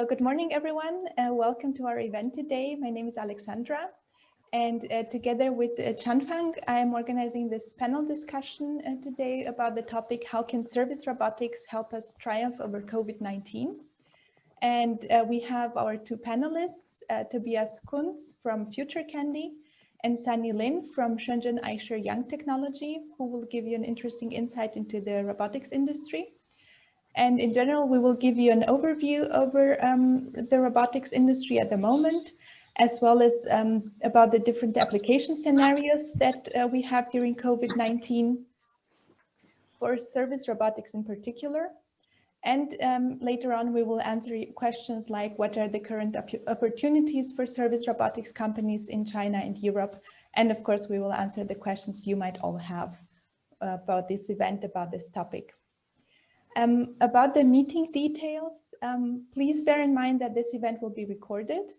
Good morning, everyone. Welcome to our event today. My name is Alexandra, and together with Chanfang, I am organizing this panel discussion today about the topic, how can service robotics help us triumph over COVID-19? And we have our two panelists, Tobias Kunz from Future Candy and Sunny Lin from Shenzhen Aisher Young Technology, who will give you an interesting insight into the robotics industry. And in general, we will give you an overview over the robotics industry at the moment, as well as about the different application scenarios that we have during COVID-19 for service robotics in particular. And later on, we will answer questions like what are the current opportunities for service robotics companies in China and Europe. And of course, we will answer the questions you might all have about this event, about this topic. About the meeting details, please bear in mind that this event will be recorded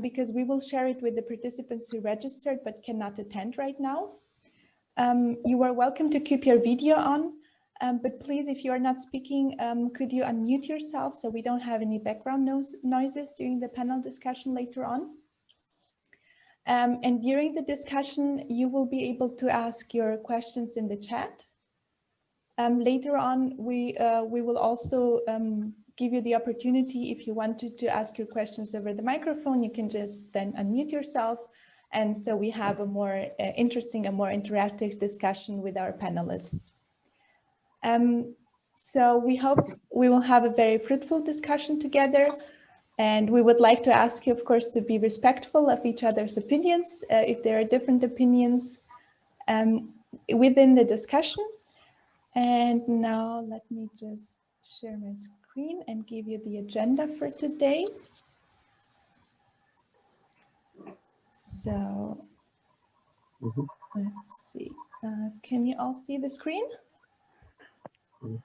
because we will share it with the participants who registered but cannot attend right now. You are welcome to keep your video on, but please, if you are not speaking, could you unmute yourself so we don't have any background noises during the panel discussion later on. And during the discussion, you will be able to ask your questions in the chat. Later on, we will also give you the opportunity, if you wanted to ask your questions over the microphone, you can just then unmute yourself. And so we have a more interesting and more interactive discussion with our panelists. So we hope we will have a very fruitful discussion together. And we would like to ask you, of course, to be respectful of each other's opinions, if there are different opinions within the discussion. And now let me just share my screen and give you the agenda for today. So let's see, can you all see the screen?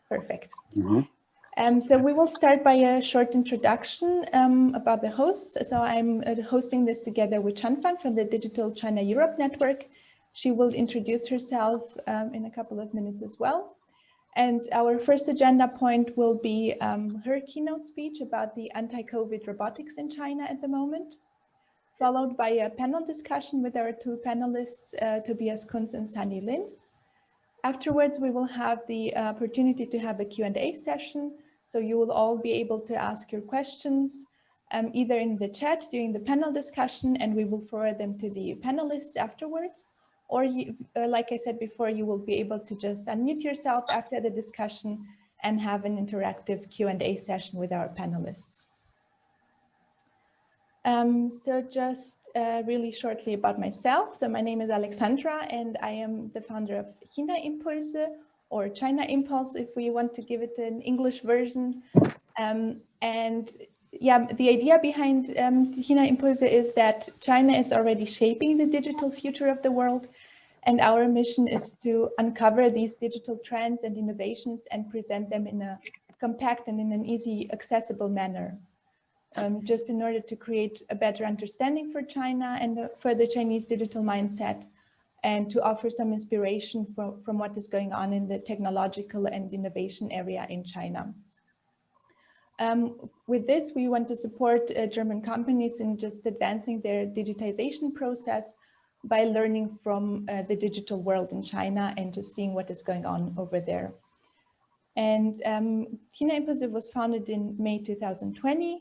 Perfect. So we will start by a short introduction about the hosts. So I'm hosting this together with Chanfang from the Digital China Europe Network. She will introduce herself in a couple of minutes as well. And our first agenda point will be her keynote speech about the anti-COVID robotics in China at the moment, followed by a panel discussion with our two panelists, Tobias Kunz and Sunny Lin. Afterwards, we will have the opportunity to have a Q&A session. So you will all be able to ask your questions either in the chat during the panel discussion, and we will forward them to the panelists afterwards. Or you, like I said before, you will be able to just unmute yourself after the discussion and have an interactive Q&A session with our panelists. So just really shortly about myself. So my name is Alexandra, and I am the founder of China Impulse, or China Impulse, if we want to give it an English version. And yeah, the idea behind China Impulse is that China is already shaping the digital future of the world. And our mission is to uncover these digital trends and innovations and present them in a compact and in an easy, accessible manner. Just in order to create a better understanding for China and for the Chinese digital mindset, and to offer some inspiration from what is going on in the technological and innovation area in China. With this, we want to support German companies in just advancing their digitization process by learning from the digital world in China and just seeing what is going on over there. And China Impulse was founded in May 2020,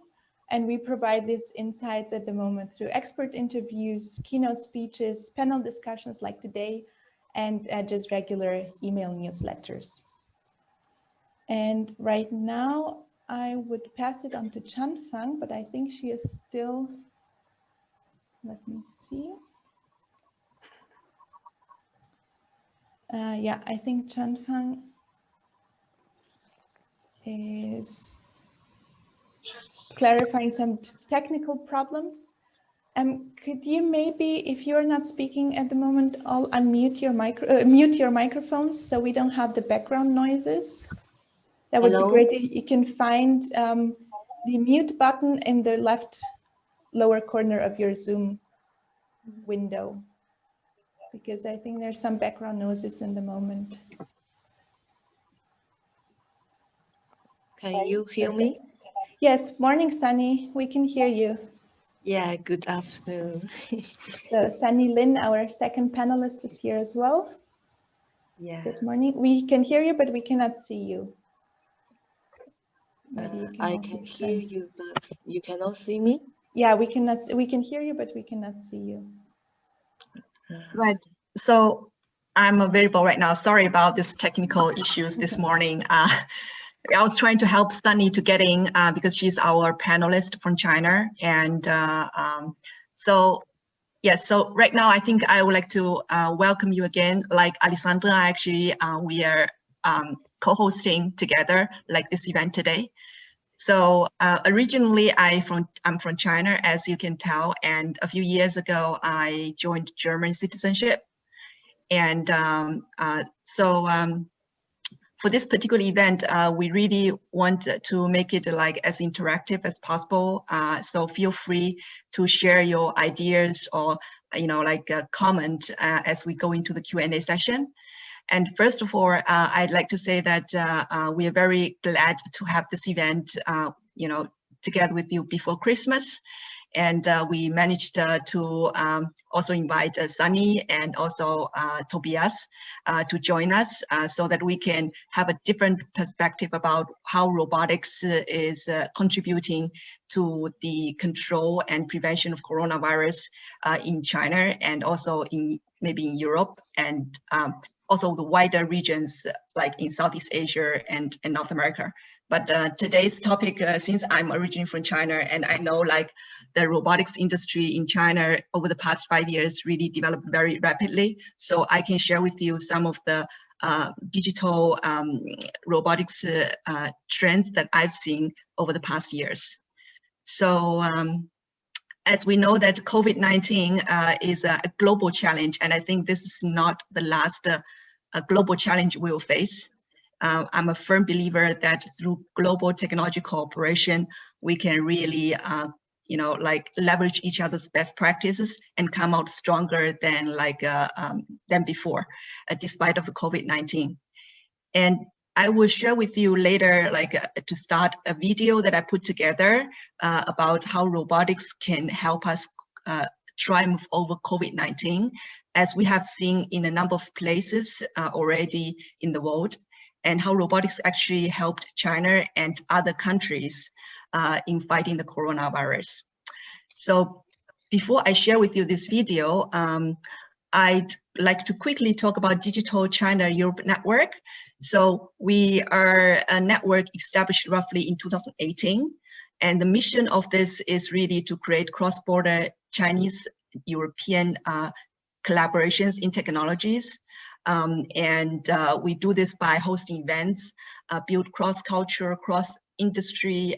and we provide these insights at the moment through expert interviews, keynote speeches, panel discussions like today, and just regular email newsletters. And right now, I would pass it on to Chanfang, but I think she is still, let me see. Yeah, I think Chanfang is clarifying some technical problems. Could you maybe, if you're not speaking at the moment, all unmute your mute your microphones so we don't have the background noises? That would be great. You can find the mute button in the left lower corner of your Zoom window, because I think there's some background noises in the moment. Can you hear me? Yes, morning, Sunny. We can hear you. Yeah, good afternoon. So Sunny Lin, our second panelist, is here as well. Yeah. Good morning. We can hear you, but we cannot see you. Maybe you can I also can hear turn. you, but you cannot see me? Yeah, we can hear you, but we cannot see you. Right. So I'm available right now. Sorry about this technical issues this morning. I was trying to help Sunny to get in because she's our panelist from China. And so, yes, so right now I think I would like to welcome you again. Like Alessandra, actually, we are co-hosting together like this event today. So originally I'm from China, as you can tell, and a few years ago I joined German citizenship. And for this particular event, we really want to make it like as interactive as possible. So feel free to share your ideas or like comment as we go into the Q&A session. And first of all, I'd like to say that we are very glad to have this event, together with you before Christmas. And we managed to also invite Sunny and also Tobias to join us so that we can have a different perspective about how robotics is contributing to the control and prevention of coronavirus in China and also maybe in Europe and also the wider regions like in Southeast Asia and North America. But today's topic, since I'm originally from China and I know like the robotics industry in China over the past 5 years really developed very rapidly. So I can share with you some of the digital robotics trends that I've seen over the past years. So as we know that COVID-19 is a global challenge, and I think this is not the last global challenge we will face. I'm a firm believer that through global technology cooperation, we can really, like leverage each other's best practices and come out stronger than before, despite of the COVID-19. And I will share with you later, to start a video that I put together about how robotics can help us triumph over COVID-19, as we have seen in a number of places already in the world, and how robotics actually helped China and other countries in fighting the coronavirus. So before I share with you this video, I'd like to quickly talk about Digital China Europe Network. So we are a network established roughly in 2018. And the mission of this is really to create cross-border Chinese-European collaborations in technologies. We do this by hosting events, build cross-cultural, cross-industry,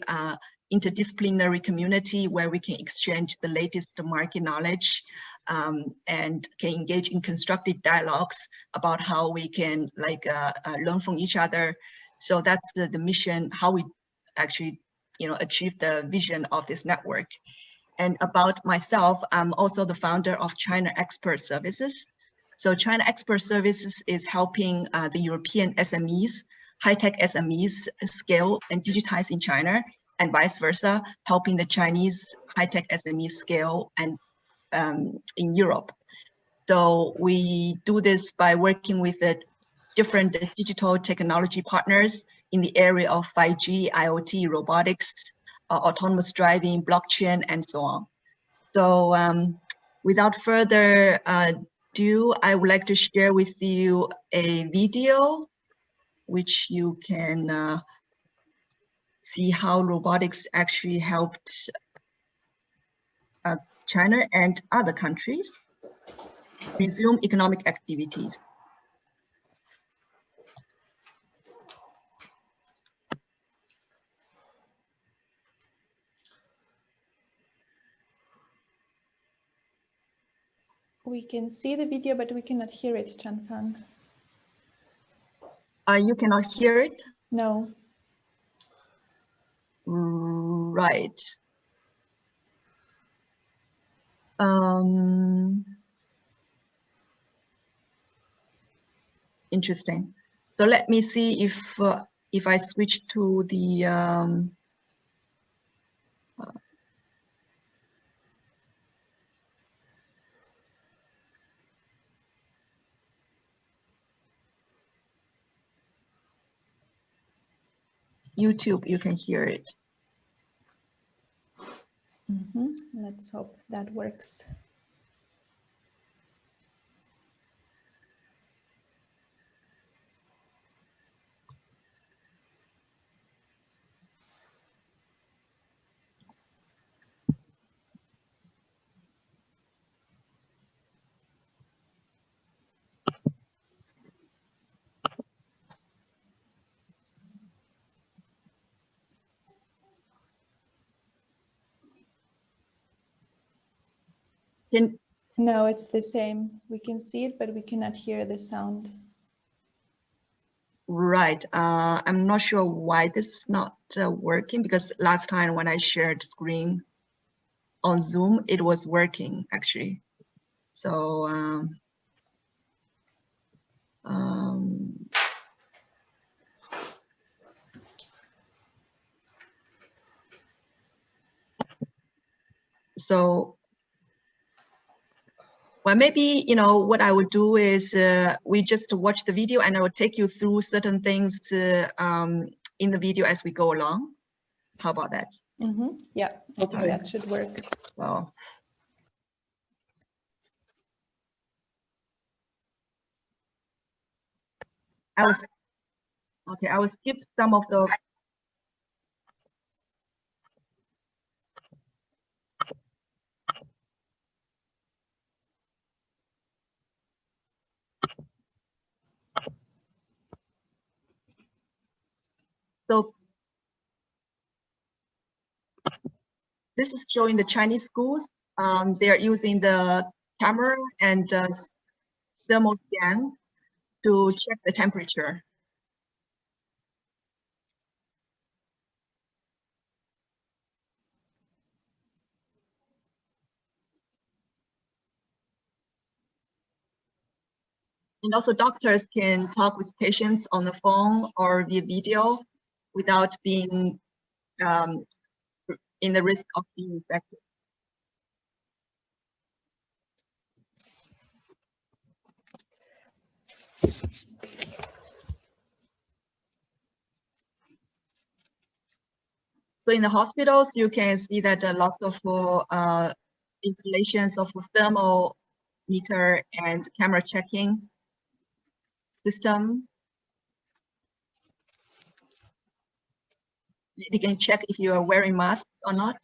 interdisciplinary community where we can exchange the latest market knowledge and can engage in constructive dialogues about how we can learn from each other. So that's the mission, how we actually achieve the vision of this network. And about myself, I'm also the founder of China Expert Services. So China Expert Services is helping the European SMEs, high-tech SMEs scale and digitize in China, and vice versa, helping the Chinese high-tech SMEs scale and in Europe. So we do this by working with the different digital technology partners in the area of 5G, IoT, robotics, autonomous driving, blockchain, and so on. So without further ado, I would like to share with you a video which you can see how robotics actually helped China and other countries resume economic activities. We can see the video, but we cannot hear it, Chanfang. You cannot hear it? No. Right. Interesting. So let me see if I switch to the YouTube, you can hear it. Let's hope that works. No, it's the same. We can see it, but we cannot hear the sound. Right. I'm not sure why this is not working, because last time when I shared screen on Zoom, it was working actually. So well, maybe, you know, what I would do is we just watch the video and I will take you through certain things in the video as we go along. How about that? Yeah, I think that should work. So, I will skip some of the. So this is showing the Chinese schools. They're using the camera and thermal scan to check the temperature. And also doctors can talk with patients on the phone or via video without being in the risk of being infected. So in the hospitals, you can see that lots of installations of thermometer and camera checking system. They can check if you are wearing masks or not,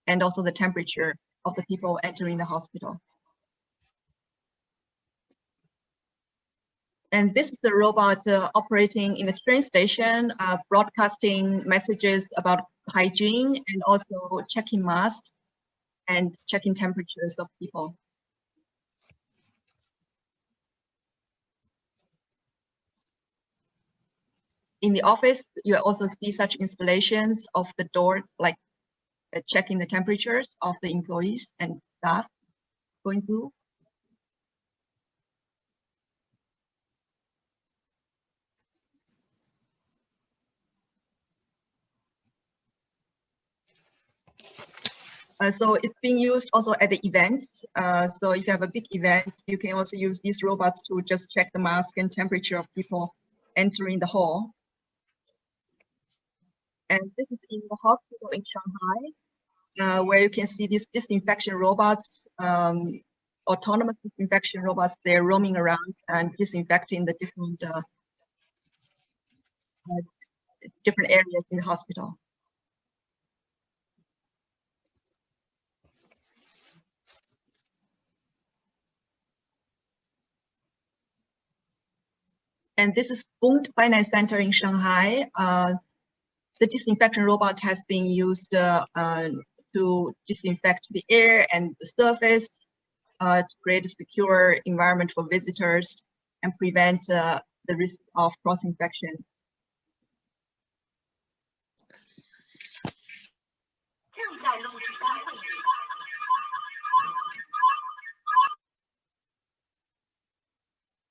and also the temperature of the people entering the hospital. And this is the robot operating in the train station, broadcasting messages about hygiene and also checking masks and checking temperatures of people. In the office, you also see such installations of the door, like checking the temperatures of the employees and staff going through. So it's being used also at the event. So if you have a big event, you can also use these robots to just check the mask and temperature of people entering the hall. And this is in the hospital in Shanghai, where you can see these disinfection robots, autonomous disinfection robots. They're roaming around and disinfecting the different areas in the hospital. And this is Bund Finance Center in Shanghai. The disinfection robot has been used to disinfect the air and the surface to create a secure environment for visitors and prevent the risk of cross-infection.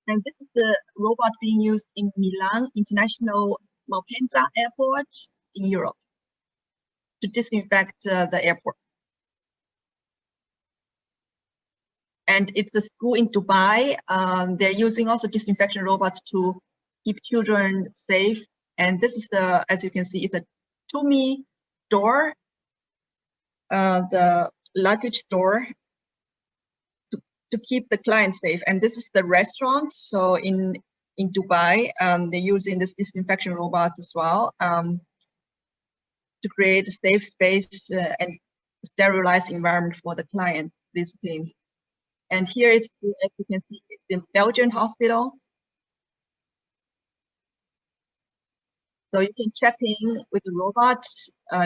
And this is the robot being used in Milan International Malpensa Airport in Europe to disinfect the airport. And it's a school in Dubai. They're using also disinfection robots to keep children safe And this is the, as you can see, it's a to-me door, the luggage door to keep the client safe. And this is the restaurant. So in Dubai, they're using this disinfection robots as well to create a safe space and sterilized environment for the client visiting. And here it's, as you can see, it's the Belgian hospital. So you can check in with the robot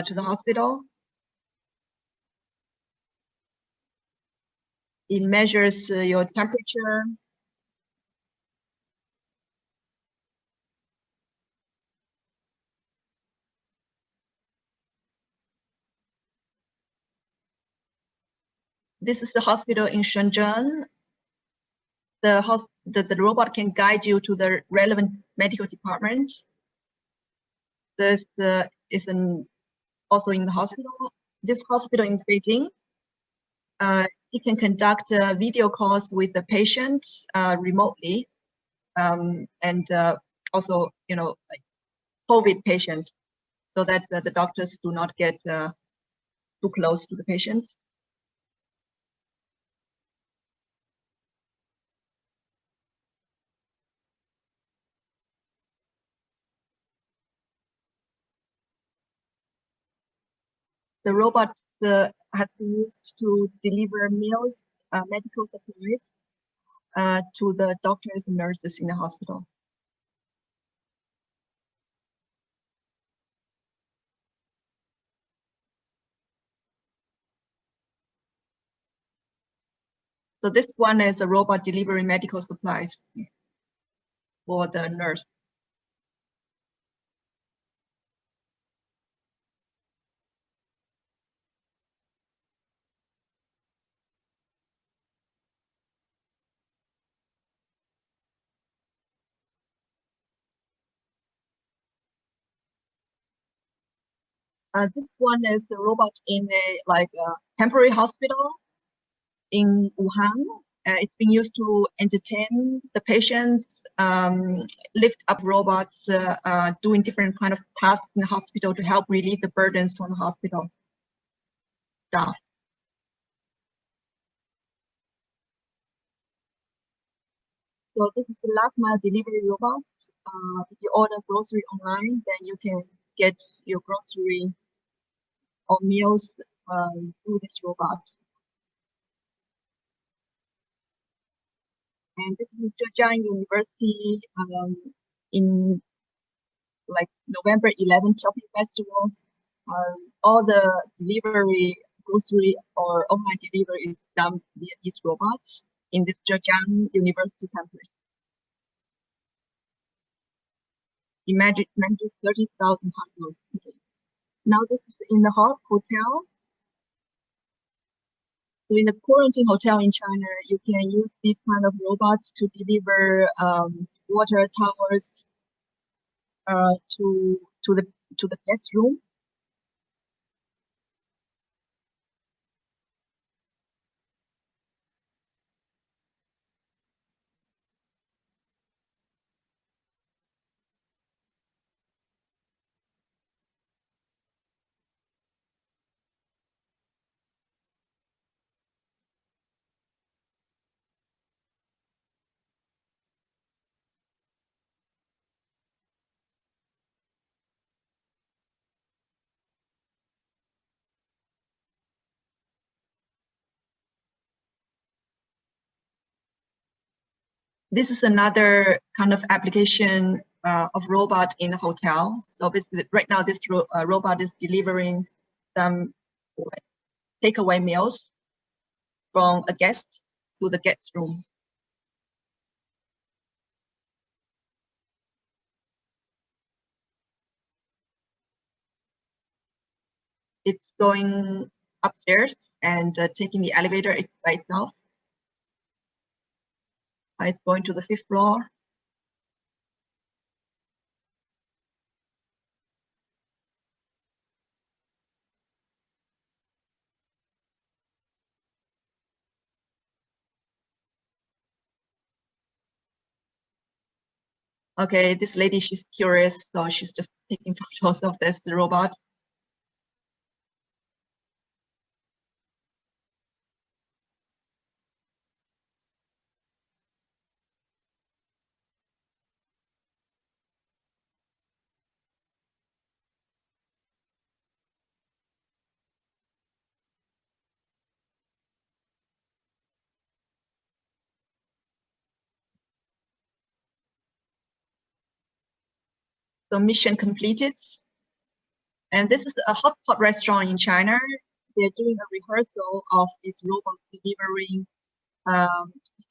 to the hospital. It measures your temperature. This is the hospital in Shenzhen. The robot can guide you to the relevant medical department. This is also in the hospital. This hospital in Beijing, it can conduct video calls with the patient remotely, and also, like COVID patient, so that the doctors do not get too close to the patient. The robot has been used to deliver meals, medical supplies to the doctors and nurses in the hospital. So this one is a robot delivering medical supplies for the nurse. This one is the robot in a temporary hospital in Wuhan. It's been used to entertain the patients, lift up robots, doing different kind of tasks in the hospital to help relieve the burdens on the hospital staff. So this is the last mile delivery robot. If you order grocery online, then you can get your grocery or meals through this robot. And this is Zhejiang University in November 11th shopping festival. All the delivery, grocery or online delivery is done via this robot in this Zhejiang University campus. Imagine 30,000 households. Now this is in the hotel. So in the quarantine hotel in China, you can use these kind of robots to deliver water towers to the guest room. This is another kind of application of robot in a hotel. So right now, this robot is delivering some takeaway meals from a guest to the guest room. It's going upstairs and taking the elevator by itself. It's going to the 5th floor. Okay, this lady, she's curious, so she's just taking photos of this robot. So mission completed. And this is a hot pot restaurant in China. They're doing a rehearsal of these robots delivering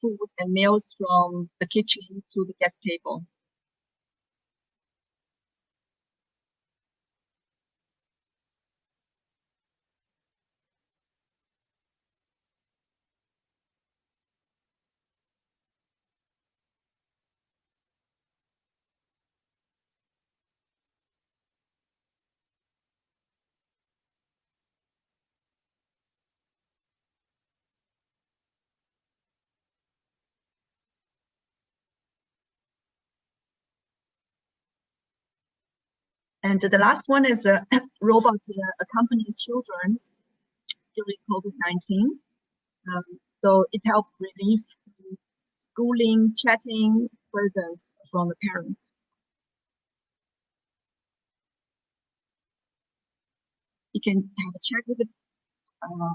food and meals from the kitchen to the guest table. And the last one is a robot accompanying children during COVID-19. So it helps relieve schooling, chatting burdens from the parents. You can have a chat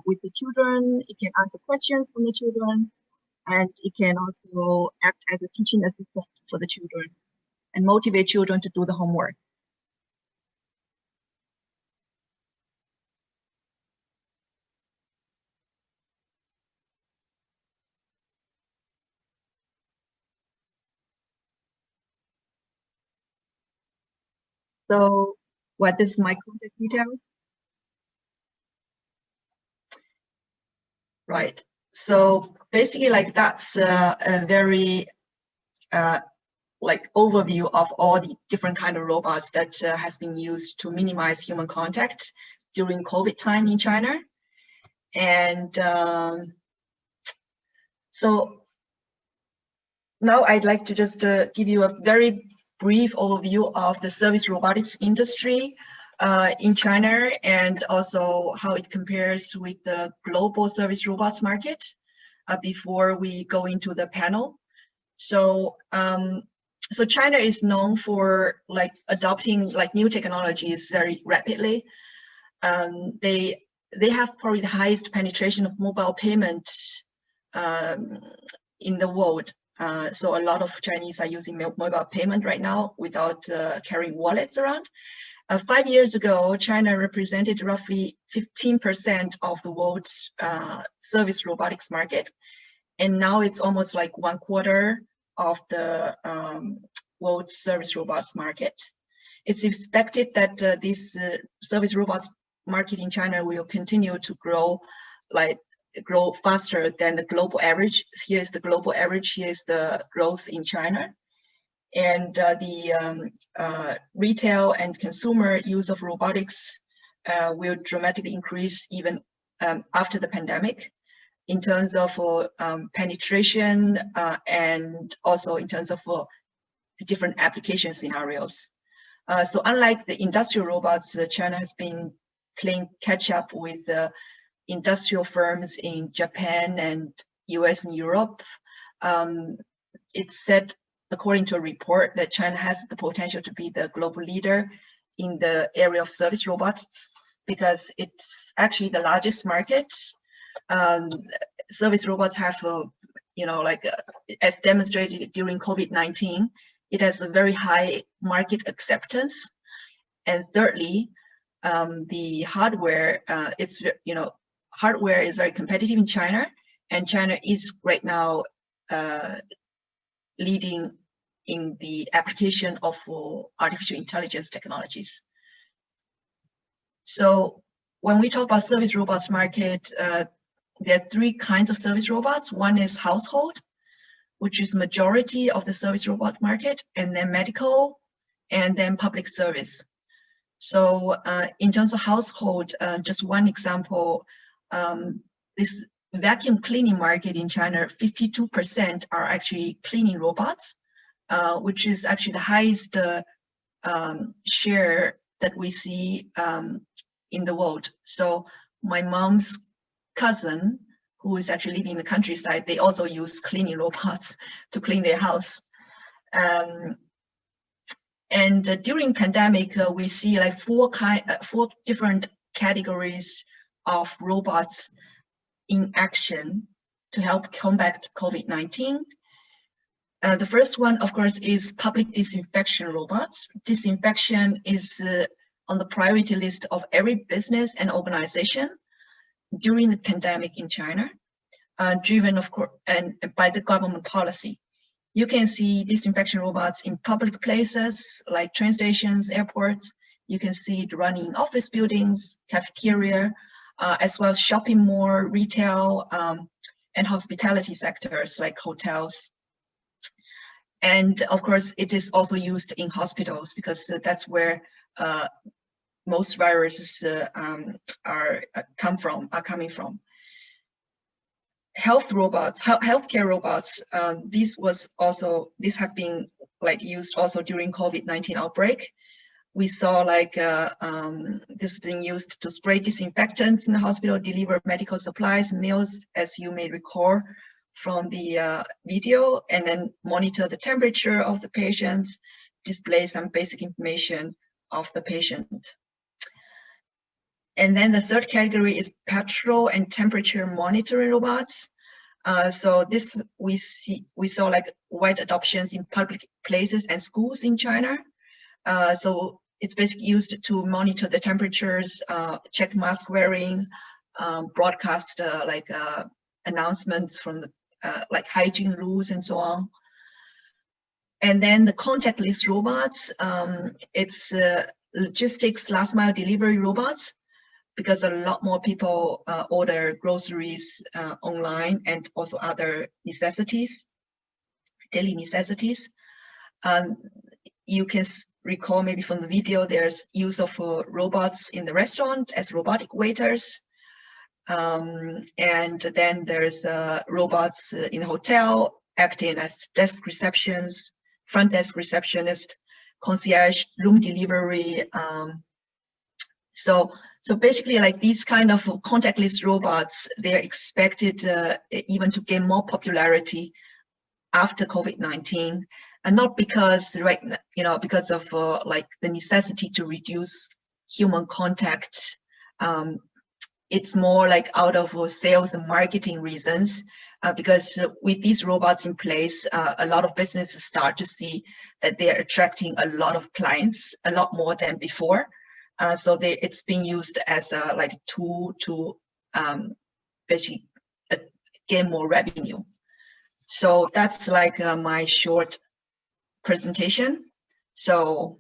with the children. It can answer questions from the children, and it can also act as a teaching assistant for the children and motivate children to do the homework. So what is my contact details? Right. So basically, like that's a very like overview of all the different kind of robots that has been used to minimize human contact during COVID time in China. And so now I'd like to just give you a very brief overview of the service robotics industry in China, and also how it compares with the global service robots market before we go into the panel. So so China is known for like adopting like new technologies very rapidly. They have probably the highest penetration of mobile payments in the world. So a lot of Chinese are using mobile payment right now without carrying wallets around. 5 years ago, China represented roughly 15% of the world's service robotics market. And now it's almost like 1/4 of the world's service robots market. It's expected that this service robots market in China will continue to grow faster than the global average. Here is the global average, here is the growth in China. And the retail and consumer use of robotics will dramatically increase even after the pandemic in terms of penetration and also in terms of different application scenarios. So unlike the industrial robots, China has been playing catch up with industrial firms in Japan and US and Europe. It's said, according to a report, that China has the potential to be the global leader in the area of service robots because it's actually the largest market. Service robots have, as demonstrated during COVID-19, it has a very high market acceptance. And thirdly, the hardware, hardware is very competitive in China, and China is right now leading in the application of artificial intelligence technologies. So when we talk about service robots market, there are 3 kinds of service robots. One is household, which is majority of the service robot market, and then medical, and then public service. So in terms of household, just one example, this vacuum cleaning market in China, 52% are actually cleaning robots. which is actually the highest share that we see in the world. So my mom's cousin, who is actually living in the countryside, they also use cleaning robots to clean their house. And during pandemic, we see like four different categories of robots in action to help combat COVID-19. The first one, of course, is public disinfection robots. Disinfection is on the priority list of every business and organization during the pandemic in China, driven, of course, and by the government policy. You can see disinfection robots in public places like train stations, airports. You can see it running in office buildings, cafeteria, as well as shopping mall, retail, and hospitality sectors like hotels. And of course, it is also used in hospitals because that's where most viruses are coming from. Healthcare robots. These have been like used also during COVID-19 outbreak. We saw like this being used to spray disinfectants in the hospital, deliver medical supplies, meals, as you may recall from the video, and then monitor the temperature of the patients, display some basic information of the patient. And then the third category is petrol and temperature monitoring robots. So this we saw like wide adoptions in public places and schools in China. So it's basically used to monitor the temperatures, check mask wearing, broadcast announcements from the like hygiene rules and so on. And then the contactless robots, it's logistics last mile delivery robots, because a lot more people order groceries online and also other necessities, daily necessities. You can recall maybe from the video, there's use of robots in the restaurant as robotic waiters. And then there's robots in the hotel acting as desk receptions, front desk receptionist, concierge, room delivery. So basically, like these kind of contactless robots, they're expected even to gain more popularity after COVID-19, and not because because of like the necessity to reduce human contact. It's more like out of sales and marketing reasons, because with these robots in place, a lot of businesses start to see that they're attracting a lot of clients, a lot more than before. So it's being used as a like tool to basically gain more revenue. So that's like my short presentation. So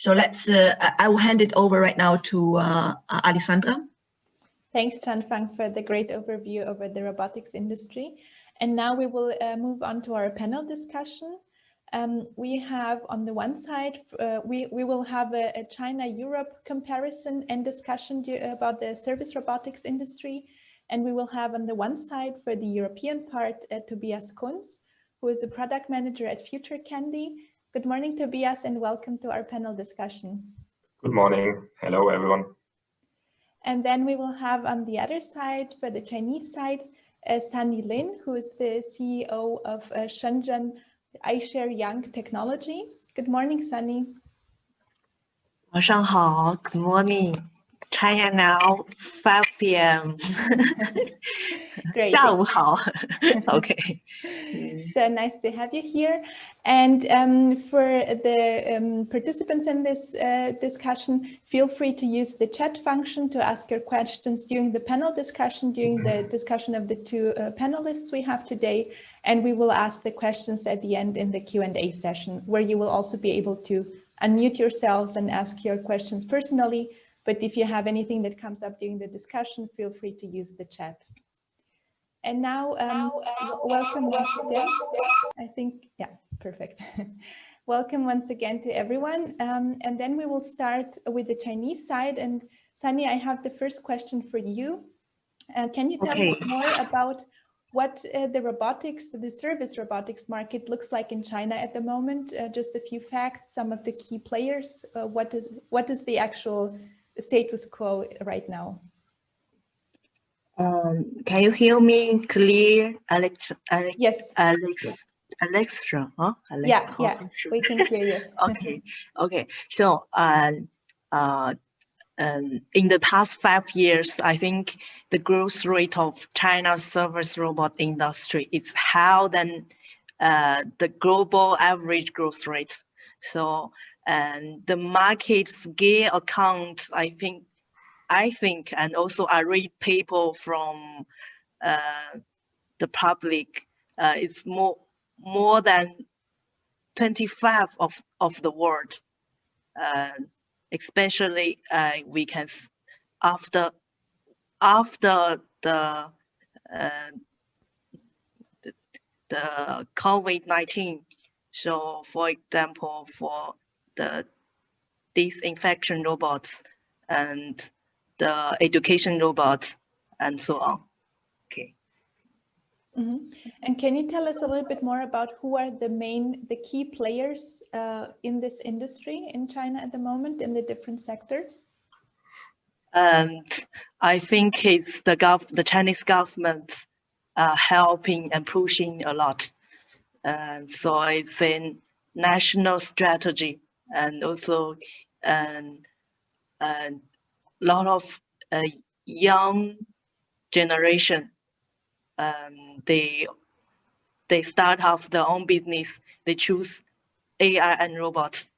let's. I will hand it over right now to Alessandra. Thanks, Chanfang, for the great overview over the robotics industry. And now we will move on to our panel discussion. We have on the one side, we will have a China-Europe comparison and discussion about the service robotics industry. And we will have on the one side for the European part, Tobias Kunz, who is a product manager at Future Candy. Good morning, Tobias, and welcome to our panel discussion. Good morning. Hello, everyone. And then we will have on the other side, for the Chinese side, Sunny Lin, who is the CEO of Shenzhen iShare Young Technology. Good morning, Sunny. 晚上好, good morning. China now, 5 p.m. Great. 下午好. Okay. So nice to have you here. And for the participants in this discussion, feel free to use the chat function to ask your questions during the panel discussion, during the discussion of the two panelists we have today. And we will ask the questions at the end in the Q&A session, where you will also be able to unmute yourselves and ask your questions personally. But if you have anything that comes up during the discussion, feel free to use the chat. And now, welcome once again. I think, yeah, perfect. Welcome once again to everyone. And then we will start with the Chinese side. And Sunny, I have the first question for you. Can you tell us more about what the service robotics market looks like in China at the moment. Just a few facts, some of the key players. What is the actual status quo right now? Can you hear me clear, Alex? Yes. Alexa, huh? Yeah, we can hear you. Okay. So, in the past 5 years, I think the growth rate of China's service robot industry is higher than the global average growth rate. So, and the market scale account, I think, and also I read people from the public, it's more than 25 of the world, especially we can after the COVID-19. So, for example, for the disinfection robots and the education robots and so on. Okay. And can you tell us a little bit more about who are the key players in this industry in China at the moment in the different sectors? And I think it's the Chinese government helping and pushing a lot. So it's a national strategy, and also a lot of young generation. They start off their own business. They choose AI and robots.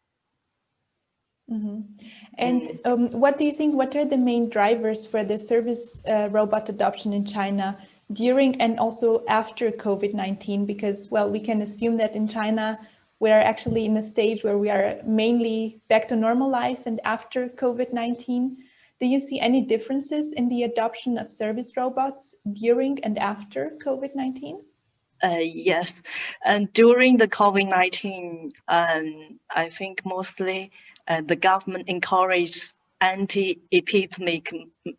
And what do you think? What are the main drivers for the service robot adoption in China during and also after COVID-19? Because, well, we can assume that in China, we are actually in a stage where we are mainly back to normal life and after COVID-19. Do you see any differences in the adoption of service robots during and after COVID-19? Yes, and during the COVID-19, I think mostly the government encouraged anti-epidemic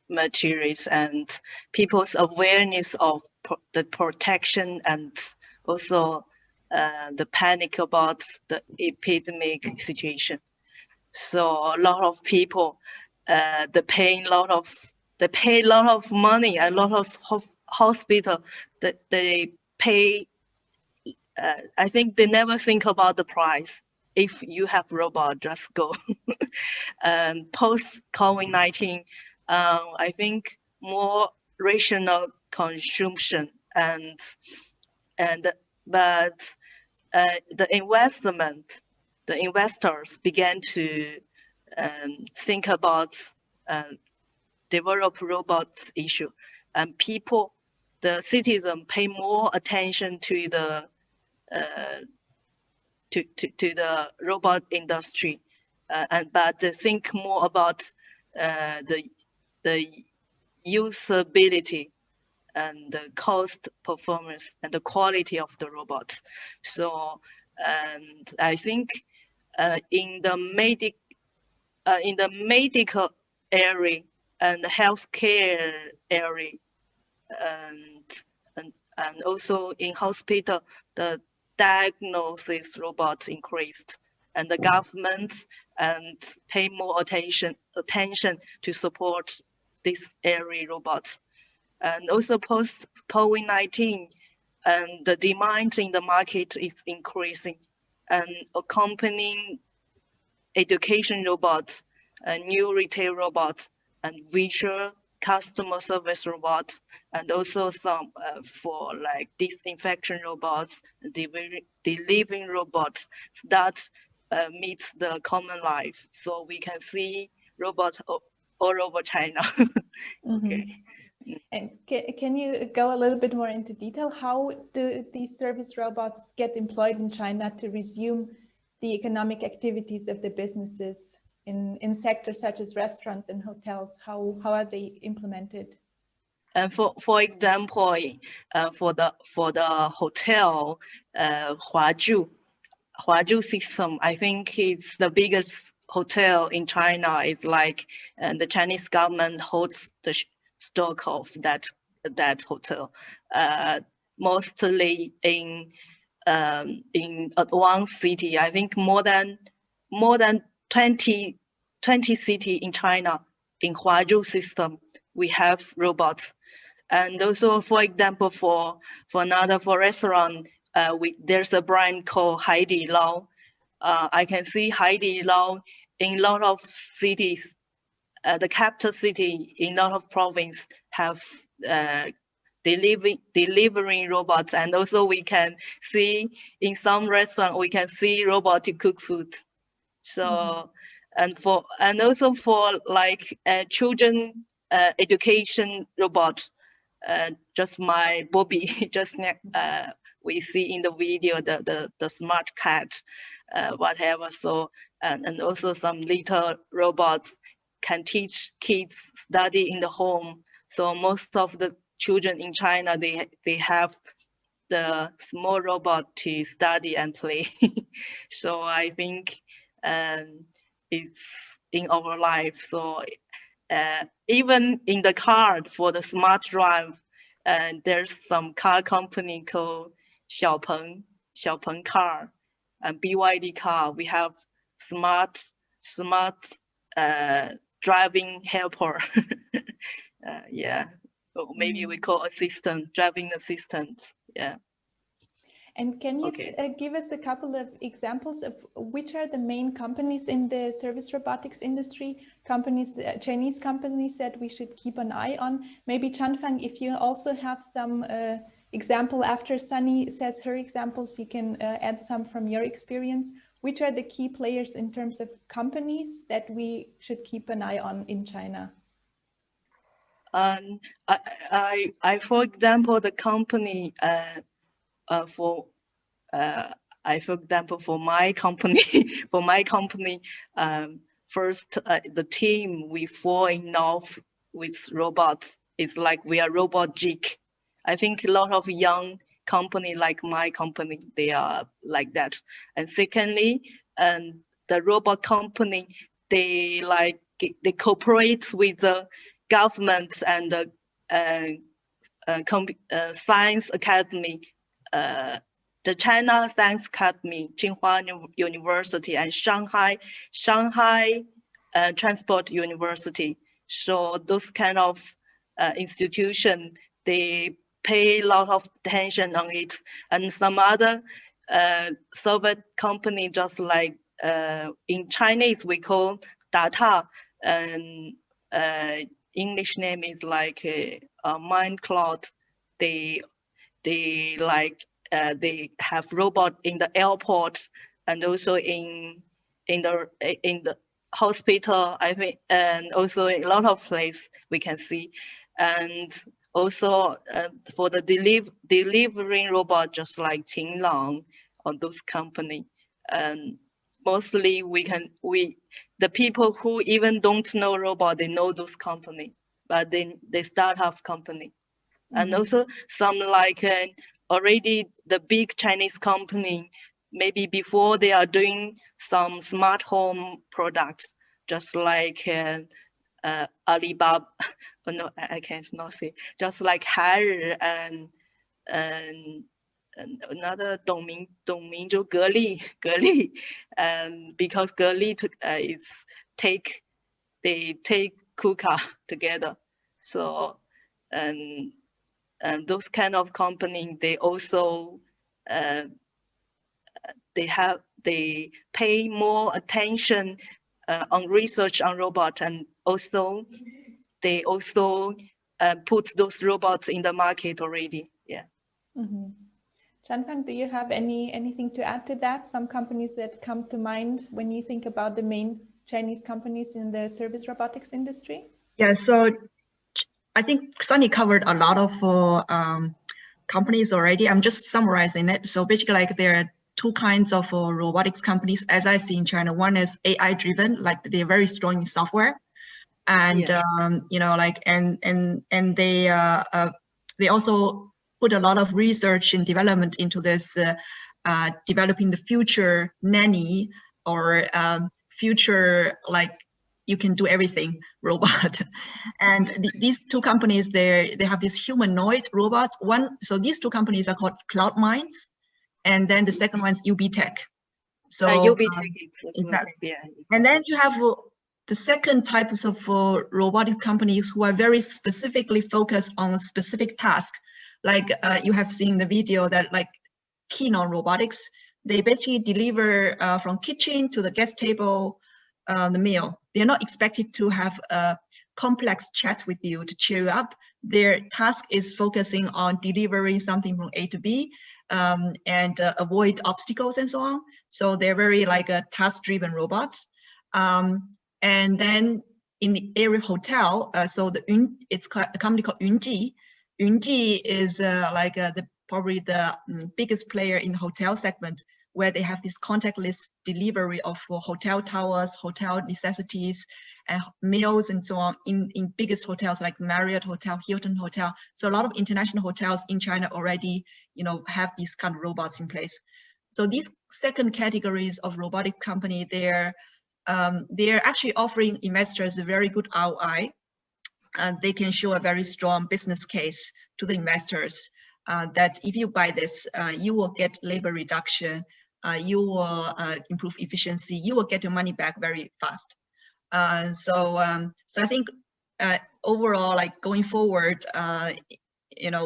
materials and people's awareness of the protection and also the panic about the epidemic situation. So a lot of people, they pay a lot of money, a lot of hospital that they pay. I think they never think about the price. If you have robot, just go. Post COVID-19, I think more rational consumption but the investors began to think about develop robots issue, and the citizen pay more attention to the robot industry, but they think more about the usability and the cost, performance, and the quality of the robots. So, and I think in the medical area and the healthcare area, and also in hospital, the diagnosis robots increased, and the government and pay more attention to support this area robots. And also post COVID-19, and the demand in the market is increasing, and accompanying education robots, new retail robots, and virtual customer service robots, and also some for like disinfection robots, delivering robots that meets the common life. So we can see robots all over China. Okay. And can you go a little bit more into detail? How do these service robots get employed in China to resume the economic activities of the businesses in sectors such as restaurants and hotels? How are they implemented? And for example, for the hotel, Huazhu system, I think it's the biggest hotel in China. It's like, and the Chinese government holds the stock of that hotel. mostly in advanced city. I think more than 20 city in China in Huazhou system we have robots. And also, for example, for restaurant, there's a brand called Haidi Lao. I can see Haidi Lao in a lot of cities. The capital city in a lot of province have delivering robots, and also we can see in some restaurant we can see robot to cook food. So and also for like children education robots, just my Bobby just we see in the video the smart cat, whatever. So and also some little robots can teach kids study in the home. So most of the children in China, they have the small robot to study and play. So I think it's in our life. So even in the car for the smart drive, there's some car company called Xiaopeng car and BYD car. We have smart driving helper. Yeah, or maybe we call assistant, driving assistant. Yeah. And can you give us a couple of examples of which are the main companies in the service robotics industry, Chinese companies that we should keep an eye on? Maybe Chanfang, if you also have some example after Sunny says her examples, you can add some from your experience. Which are the key players in terms of companies that we should keep an eye on in China? For example, the company for example, for my company, first the team we fall in love with robots. It's like we are robot geek. I think a lot of young company like my company, they are like that. And secondly, the robot company, they cooperate with the government and the science academy. The China Science Academy, Tsinghua University, and Shanghai Transport University. So those kind of institution, they pay a lot of attention on it. And some other Soviet company, just like in Chinese we call data, and English name is like Mindcloud. They have robot in the airport and also in the hospital, I think, and also in a lot of places we can see. And also for the delivering robot, just like Qinlang or those company. And mostly the people who even don't know robot, they know those company, but then they start up company. And also some like already the big Chinese company, maybe before they are doing some smart home products, just like Alibaba, oh no, I can't not say, just like Haier and another Dongmingzhou Geli, and because Geli they take KUKA together, so and those kind of company, they also they pay more attention on research on robot, and also they also put those robots in the market already. Yeah. Chanfang, do you have anything to add to that? Some companies that come to mind when you think about the main Chinese companies in the service robotics industry? Yeah, so I think Sunny covered a lot of companies already. I'm just summarizing it. So basically, like there are two kinds of robotics companies as I see in China. One is AI driven, like they're very strong in software, and you know, like and they also put a lot of research and development into this, developing the future nanny or future like you can do everything robot. And these two companies, they have these humanoid robots. So these two companies are called Cloud Minds, and then the second one is UB Tech. So exactly. Yeah. And then you have the second types of robotic companies who are very specifically focused on a specific task. Like you have seen the video that like Keynon Robotics, they basically deliver from kitchen to the guest table the meal. They're not expected to have a complex chat with you to cheer you up. Their task is focusing on delivering something from A to B and avoid obstacles and so on. So they're very like a task-driven robots. And then in the area hotel, so it's a company called Yunji. Yunji is probably the biggest player in the hotel segment, where they have this contactless delivery of hotel towers, hotel necessities, and meals and so on in biggest hotels like Marriott Hotel, Hilton Hotel. So a lot of international hotels in China already, have these kind of robots in place. So these second categories of robotic company, they're actually offering investors a very good ROI. They can show a very strong business case to the investors that if you buy this, you will get labor reduction, you will improve efficiency, you will get your money back very fast. So I think overall, like going forward,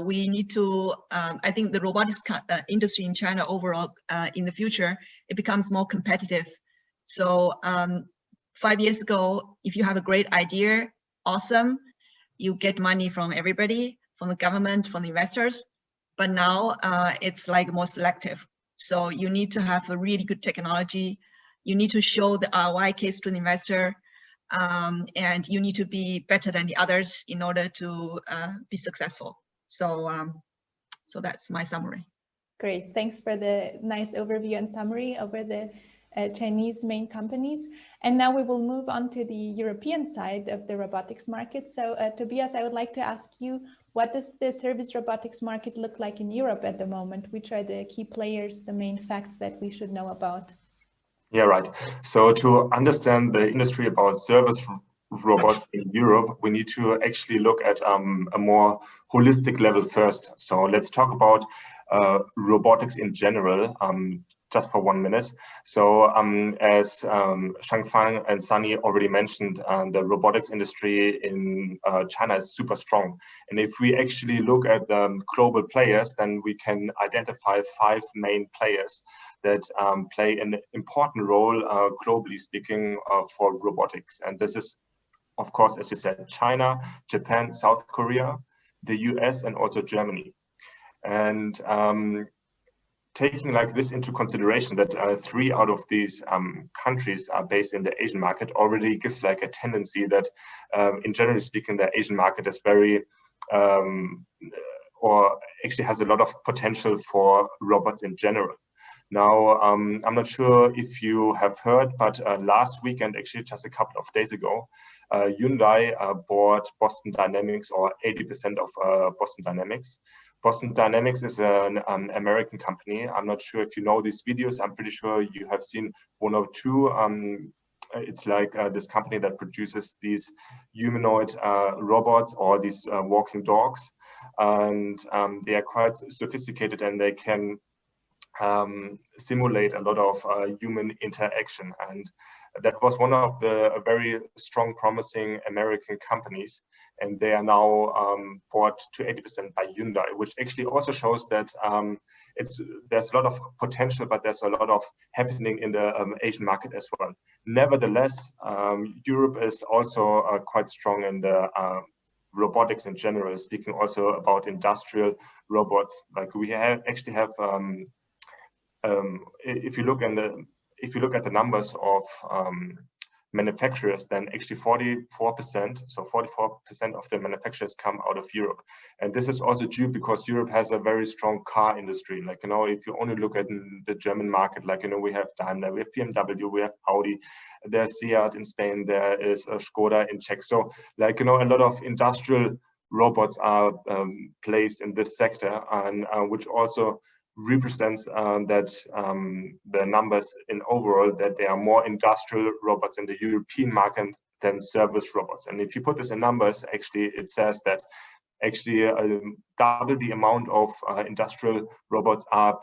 we need to, I think the robotics industry in China overall in the future, it becomes more competitive. So 5 years ago, if you have a great idea, awesome, you get money from everybody, from the government, from the investors. But now it's like more selective. So you need to have a really good technology. You need to show the ROI case to the investor. And you need to be better than the others in order to be successful. So, so that's my summary. Great, thanks for the nice overview and summary over the Chinese main companies. And now we will move on to the European side of the robotics market. So Tobias, I would like to ask you, what does the service robotics market look like in Europe at the moment? Which are the key players, the main facts that we should know about? Yeah, right. So to understand the industry about service robots in Europe, we need to actually look at a more holistic level first. So let's talk about robotics in general, just for 1 minute. So as Shangfang and Sunny already mentioned, the robotics industry in China is super strong. And if we actually look at the global players, then we can identify 5 main players that play an important role, globally speaking, for robotics. And this is, of course, as you said, China, Japan, South Korea, the US, and also Germany. And taking like this into consideration, that 3 out of these countries are based in the Asian market already gives like a tendency that, in generally speaking, the Asian market is very, or actually has a lot of potential for robots in general. Now, I'm not sure if you have heard, but last weekend, actually just a couple of days ago, Hyundai bought Boston Dynamics, or 80% of Boston Dynamics. Boston Dynamics is an American company. I'm not sure if you know these videos. I'm pretty sure you have seen 1 or 2. It's like this company that produces these humanoid robots, or these walking dogs. And they are quite sophisticated, and they can simulate a lot of human interaction. And that was one of the very strong, promising American companies. And they are now bought to 80% by Hyundai, which actually also shows that there's a lot of potential, but there's a lot of happening in the Asian market as well. Nevertheless, Europe is also quite strong in the robotics in general, speaking also about industrial robots. Like we actually have if you look at the numbers of manufacturers, then actually 44%, so 44% of the manufacturers come out of Europe. And this is also due because Europe has a very strong car industry. Like, if you only look at the German market, like, we have Daimler, we have BMW, we have Audi, there's Seat in Spain, there is Skoda in Czech. So like, a lot of industrial robots are placed in this sector, and which also represents that the numbers in overall, that there are more industrial robots in the European market than service robots. And if you put this in numbers, actually, it says that actually double the amount of industrial robots are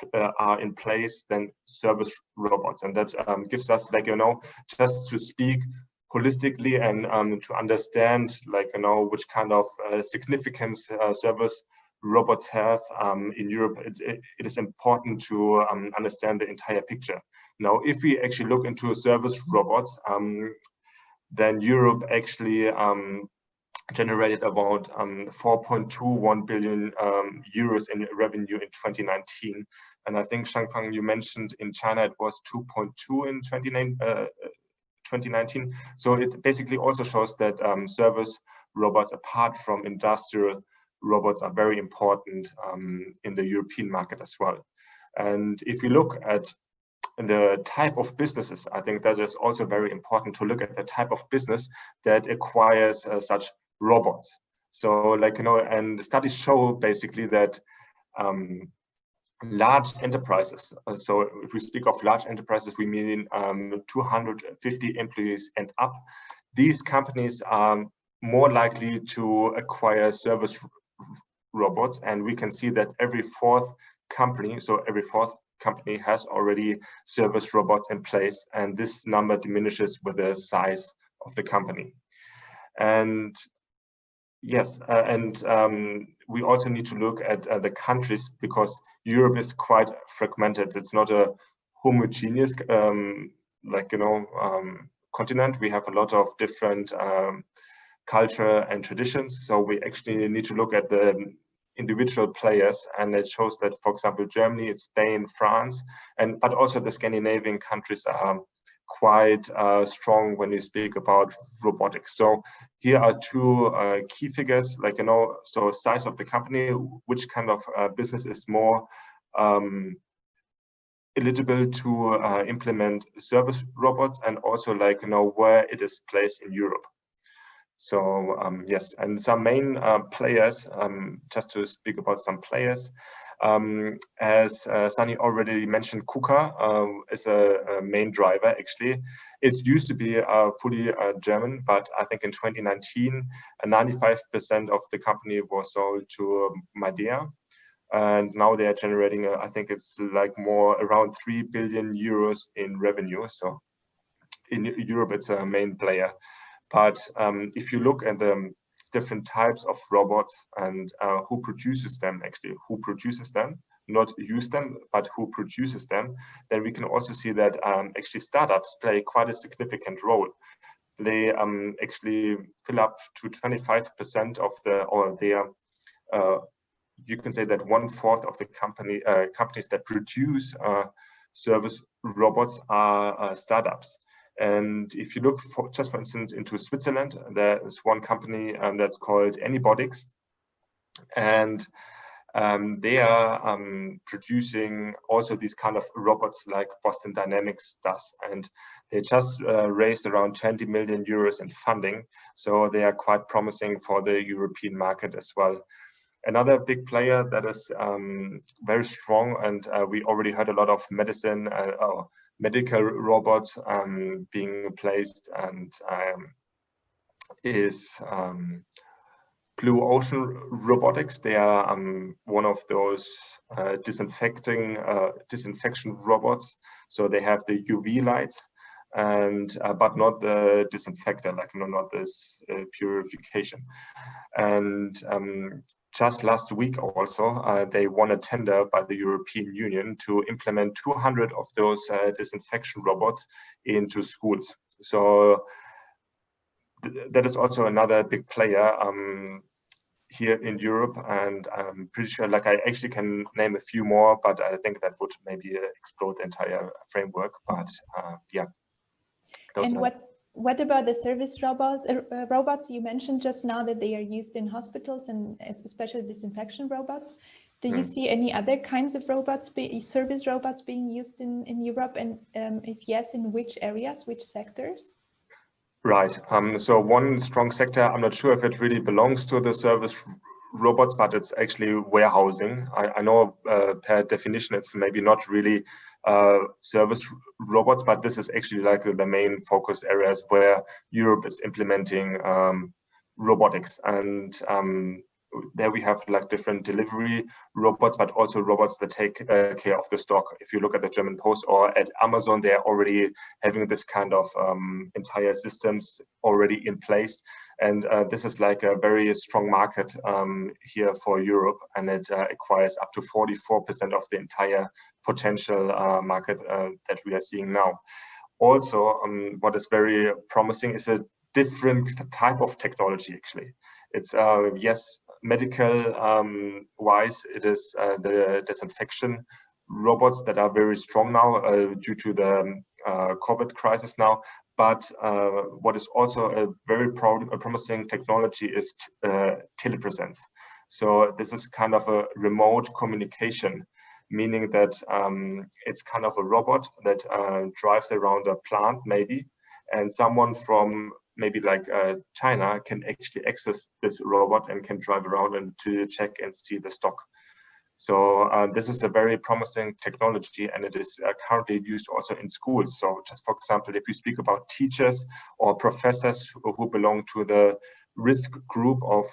in place than service robots. And that gives us, like, you know, just to speak holistically and to understand, like, you know, which kind of significance service robots have in Europe, it is important to understand the entire picture. Now, if we actually look into service robots, then Europe actually generated about 4.21 billion euros in revenue in 2019. And I think, Shangfang, you mentioned in China it was 2.2 in 2019. So it basically also shows that service robots, apart from industrial robots, are very important in the European market as well. And if we look at the type of businesses, I think that is also very important to look at the type of business that acquires such robots. So, like, you know, and studies show basically that large enterprises, so if we speak of large enterprises, we mean 250 employees and up, these companies are more likely to acquire service robots. And we can see that every fourth company has already service robots in place, and this number diminishes with the size of the company. And yes, we also need to look at the countries, because Europe is quite fragmented. It's not a homogeneous, like, you know, continent. We have a lot of different culture and traditions. So we actually need to look at the individual players, and it shows that, for example, Germany, Spain, France, but also the Scandinavian countries are quite strong when you speak about robotics. So here are two key figures, like, you know, so size of the company, which kind of business is more eligible to implement service robots, and also, like, you know, where it is placed in Europe. So yes, and some main players, just to speak about some players, as Sunny already mentioned, KUKA is a main driver. Actually, it used to be fully German, but I think in 2019, 95% of the company was sold to Midea, and now they are generating, I think it's like more around 3 billion euros in revenue. So in Europe, it's a main player. But if you look at the different types of robots and who produces them, not use them, but who produces them, then we can also see that actually startups play quite a significant role. They actually fill up to 25% of you can say that 1/4 of the companies that produce service robots are startups. And if you look just for instance into Switzerland, there is one company that's called Robotics, and they are producing also these kind of robots like Boston Dynamics does, and they just raised around 20 million euros in funding, so they are quite promising for the European market as well. Another big player that is very strong, and we already heard a lot of medical robots being placed, and is Blue Ocean Robotics. They are one of those disinfection robots. So they have the UV lights, and but not the disinfector, like not this purification. And just last week also, they won a tender by the European Union to implement 200 of those disinfection robots into schools. So that is also another big player here in Europe, and I'm pretty sure, like, I actually can name a few more, but I think that would maybe explode the entire framework. But yeah. And what about the service robots? You mentioned just now that they are used in hospitals, and especially disinfection robots. Do you see any other kinds of robots, service robots, being used in Europe? And if yes, in which areas, which sectors? Right. So one strong sector, I'm not sure if it really belongs to the service robots, but it's actually warehousing. I know per definition it's maybe not really service robots, but this is actually like the main focus areas where Europe is implementing robotics. And there we have like different delivery robots, but also robots that take care of the stock. If you look at the German Post or at Amazon, they're already having this kind of entire systems already in place. And this is like a very strong market here for Europe, and it acquires up to 44% of the entire potential market that we are seeing now. Also, what is very promising is a different type of technology, actually. It's, yes, medical wise, it is the disinfection robots that are very strong now due to the COVID crisis now. But what is also a very promising technology is telepresence. So this is kind of a remote communication, meaning that it's kind of a robot that drives around a plant maybe, and someone from maybe like China can actually access this robot and can drive around and to check and see the stock. So this is a very promising technology, and it is currently used also in schools. So just for example, if you speak about teachers or professors who belong to the risk group of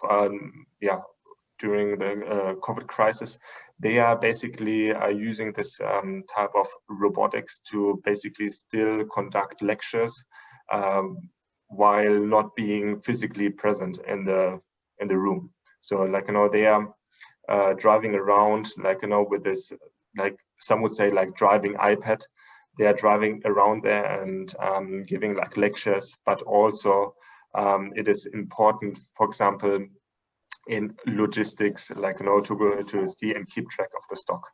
during the COVID crisis, they are basically using this type of robotics to basically still conduct lectures while not being physically present in the room. So like, you know, they are driving around, like, you know, with this, like some would say like driving iPad. They are driving around there and giving like lectures, but also it is important, for example, in logistics, like, you know, to go to see and keep track of the stock.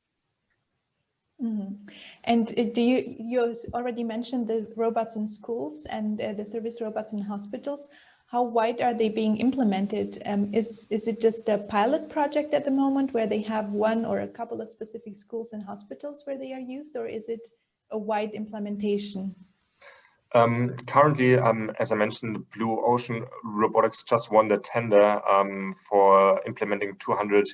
Mm-hmm. And you already mentioned the robots in schools and the service robots in hospitals. How wide are they being implemented? Is it just a pilot project at the moment where they have one or a couple of specific schools and hospitals where they are used, or is it a wide implementation? Currently, as I mentioned, Blue Ocean Robotics just won the tender for implementing 200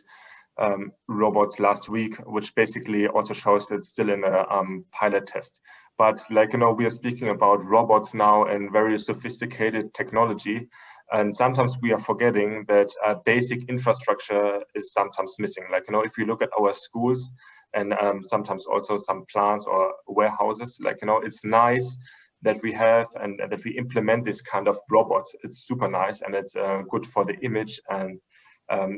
robots last week, which basically also shows it's still in a pilot test. But like, you know, we are speaking about robots now and very sophisticated technology. And sometimes we are forgetting that basic infrastructure is sometimes missing. Like, you know, if you look at our schools and sometimes also some plants or warehouses, like, you know, it's nice that we have and that we implement this kind of robots. It's super nice, and it's good for the image, and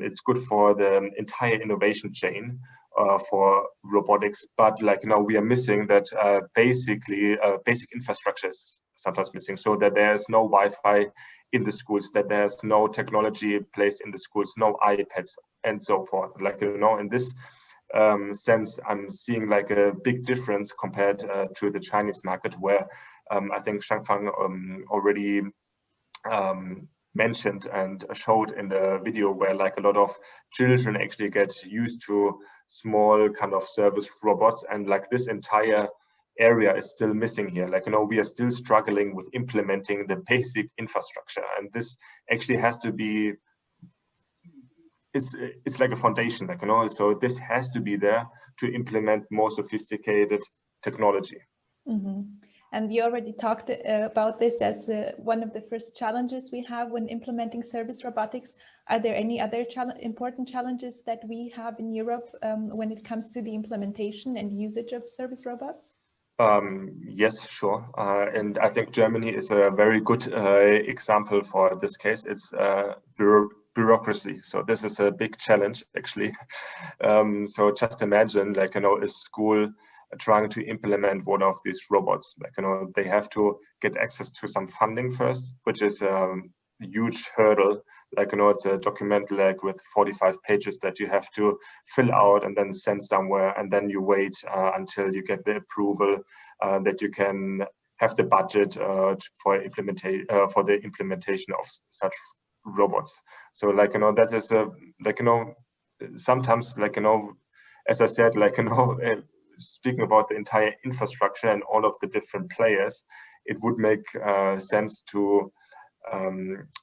it's good for the entire innovation chain for robotics. But like, you know, we are missing that basically basic infrastructure is sometimes missing, so that there's no Wi-Fi in the schools, that there's no technology placed in the schools, no iPads and so forth. Like, you know, in this sense, I'm seeing like a big difference compared to the Chinese market, where I think Shangfang already mentioned and showed in the video, where like a lot of children actually get used to small kind of service robots, and like this entire area is still missing here. Like, you know, we are still struggling with implementing the basic infrastructure, and this actually has to be, it's like a foundation, like, you know, so this has to be there to implement more sophisticated technology. Mm-hmm. And you already talked about this as one of the first challenges we have when implementing service robotics. Are there any other important challenges that we have in Europe when it comes to the implementation and usage of service robots? Yes, sure. And I think Germany is a very good example for this case. It's bureaucracy. So this is a big challenge, actually. So just imagine, like, you know, a school trying to implement one of these robots. Like, you know, they have to get access to some funding first, which is a huge hurdle. Like, you know, it's a document like with 45 pages that you have to fill out and then send somewhere, and then you wait until you get the approval that you can have the budget for the implementation of such robots. So, like, you know, that is like, you know, sometimes, like, you know, as I said, like, you know, speaking about the entire infrastructure and all of the different players, it would make sense to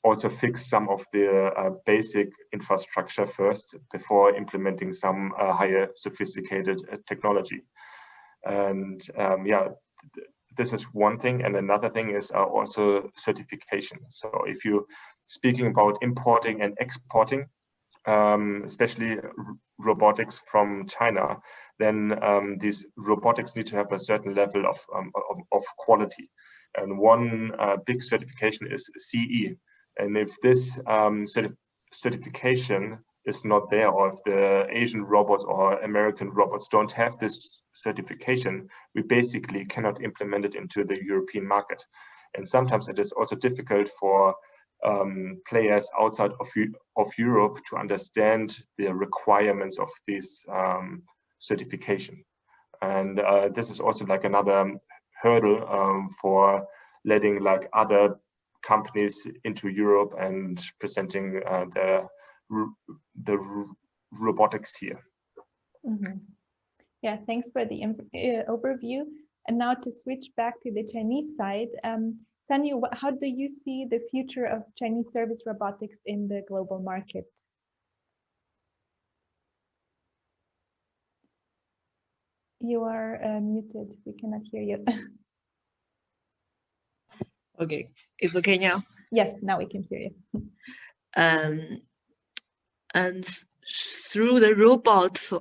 also fix some of the basic infrastructure first before implementing some higher sophisticated technology. And yeah, this is one thing. And another thing is also certification. So if you're speaking about importing and exporting, especially robotics from China, then these robotics need to have a certain level of quality. And one big certification is CE. And if this certification is not there, or if the Asian robots or American robots don't have this certification, we basically cannot implement it into the European market. And sometimes it is also difficult for players outside of Europe to understand the requirements of this certification. And this is also like another hurdle for letting like other companies into Europe and presenting the robotics here. Mm-hmm. Yeah, thanks for the overview. And now to switch back to the Chinese side, Sanyu, how do you see the future of Chinese service robotics in the global market? You are muted. We cannot hear you. Okay, it's okay now? Yes, now we can hear you. And through the robots,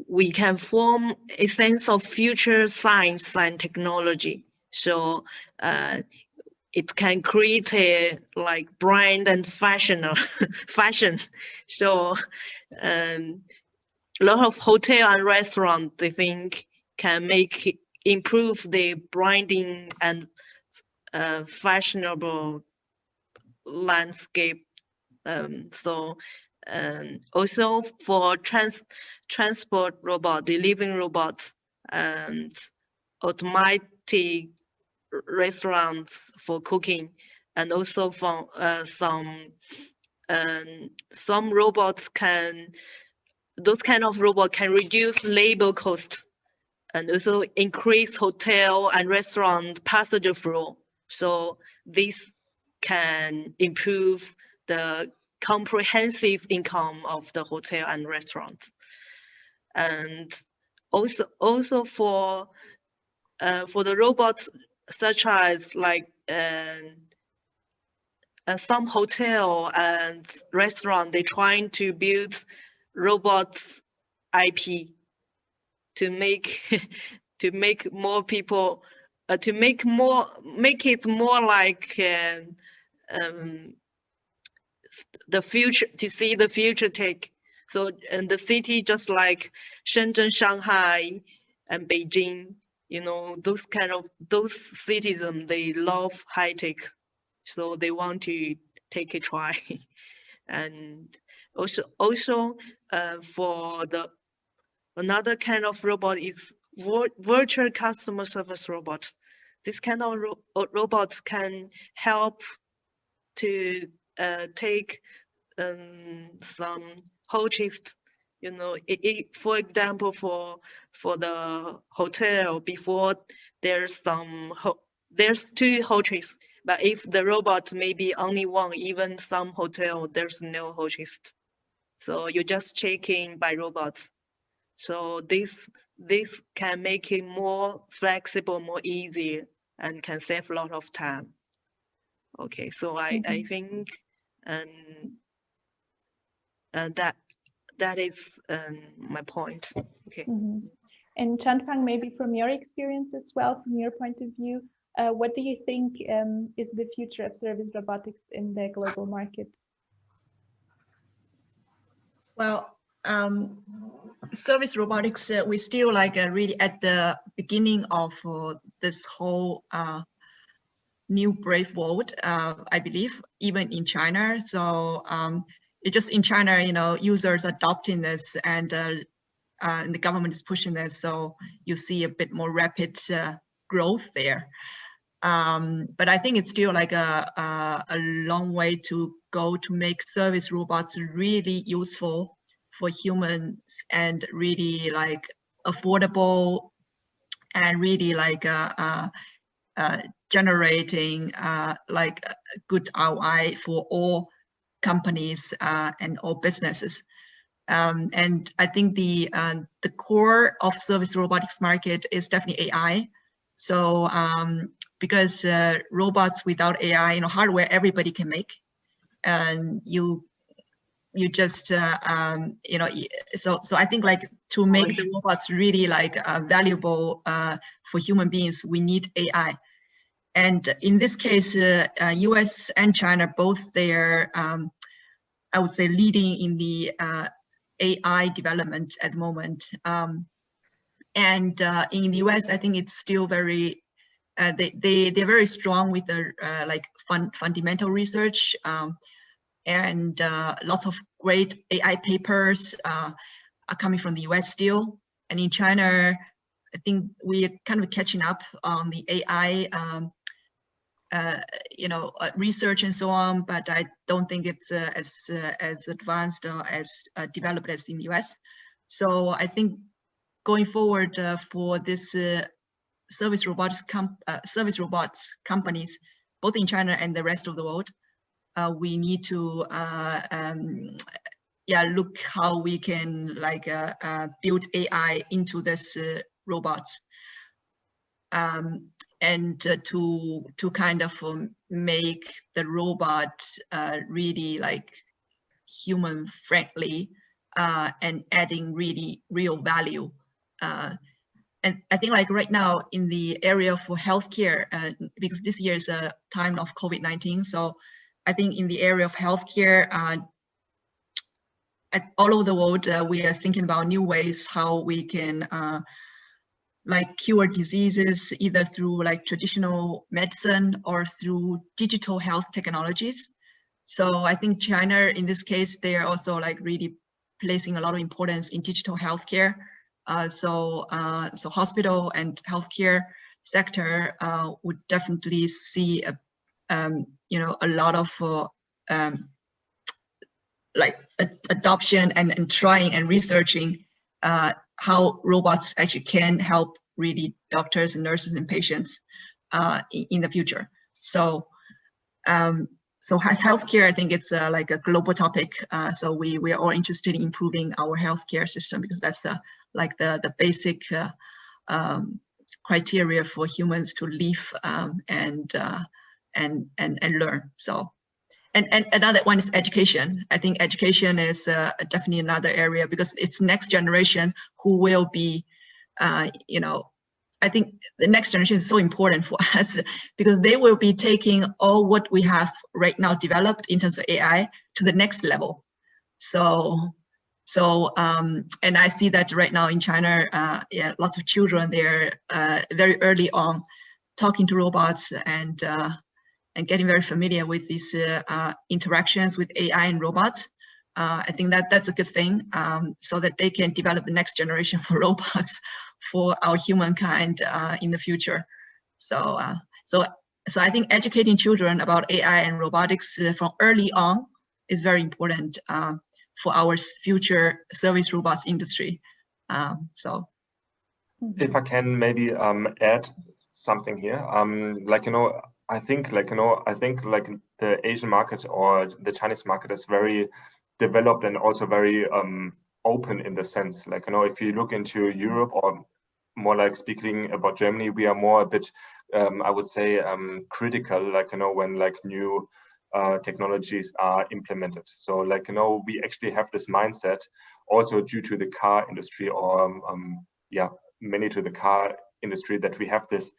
we can form a sense of future science and technology. So it can create a like brand and fashion. So a lot of hotel and restaurant, they think, can improve the branding and fashionable landscape. Also for transport robot, delivering robots, and automatic restaurants for cooking, and also for some robots those kind of robots can reduce labor cost and also increase hotel and restaurant passenger flow. So this can improve the comprehensive income of the hotel and restaurants. And also for the robots, such as like some hotel and restaurant, they're trying to build robots IP to make more people to make it more like the future, to see the future take. So and the city just like Shenzhen, Shanghai, and Beijing, you know, those citizens, they love high tech, so they want to take a try. And also for another kind of robot is virtual customer service robots. This kind of robots can help to take some hosts, you know, for example, for the hotel, before there's two hosts, but if the robot maybe only one, even some hotel there's no host, so you just check in by robots. So this can make it more flexible, more easier, and can save a lot of time. Okay, so I think that is my point. Okay. And Chanfang, maybe from your experience as well, from your point of view, what do you think is the future of service robotics in the global market? Well, service robotics, we're still like really at the beginning of this whole new brave world, I believe, even in China. So it's just in China, you know, users adopting this, and the government is pushing this. So you see a bit more rapid growth there. But I think it's still like a long way to go to make service robots really useful for humans and really like affordable and really like generating like a good ROI for all companies and all businesses. And I think the core of service robotics market is definitely AI. So because robots without AI, you know, hardware everybody can make, and you just you know, so I think like to make the robots really like valuable for human beings, we need AI. And in this case, US and China both, they're I would say leading in the AI development at the moment. And in the US, I think it's still very they're very strong with the like fundamental research, and lots of great AI papers are coming from the US still. And in China, I think we're kind of catching up on the AI you know, research and so on, but I don't think it's as advanced or as developed as in the US. So I think going forward for this service robots companies, both in China and the rest of the world, we need to yeah, look how we can like build AI into this robots, and to kind of make the robot really like human friendly and adding really real value. And I think like right now in the area for healthcare, because this year is a time of COVID-19, so I think in the area of healthcare, all over the world, we are thinking about new ways how we can like cure diseases either through like traditional medicine or through digital health technologies. So I think China in this case, they are also like really placing a lot of importance in digital healthcare. So hospital and healthcare sector would definitely see you know, a lot of like adoption and trying and researching how robots actually can help really doctors and nurses and patients in the future. So so healthcare, I think it's like a global topic. So we are all interested in improving our healthcare system, because that's the like the basic criteria for humans to live and learn. So. And another one is education. I think education is definitely another area, because it's next generation who will be, you know, I think the next generation is so important for us, because they will be taking all what we have right now developed in terms of AI to the next level. So and I see that right now in China, yeah, lots of children, they're very early on talking to robots and getting very familiar with these interactions with AI and robots. I think that's a good thing, so that they can develop the next generation for robots for our humankind in the future. So I think educating children about AI and robotics from early on is very important for our future service robots industry. So. If I can maybe add something here, like, you know, I think like the Asian market or the Chinese market is very developed and also very open in the sense, like, you know, if you look into Europe, or more like speaking about Germany, we are more a bit, I would say, critical, like, you know, when like new technologies are implemented. So like, you know, we actually have this mindset also due to the car industry, or yeah, mainly to the car industry, that we have this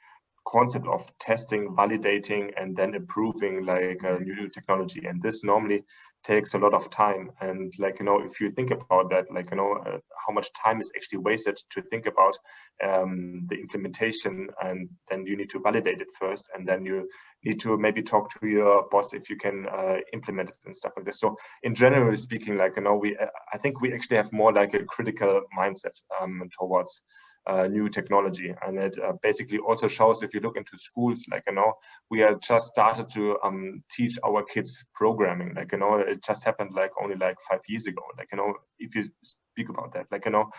concept of testing, validating, and then improving like a new technology. And this normally takes a lot of time. And like, you know, if you think about that, like, you know, how much time is actually wasted to think about the implementation, and then you need to validate it first, and then you need to maybe talk to your boss if you can implement it and stuff like this. So in general speaking, like, you know, I think we actually have more like a critical mindset towards new technology. And it basically also shows, if you look into schools, like, you know, we have just started to teach our kids programming. Like, you know, it just happened like only like 5 years ago, like, you know, if you speak about that, like, you know,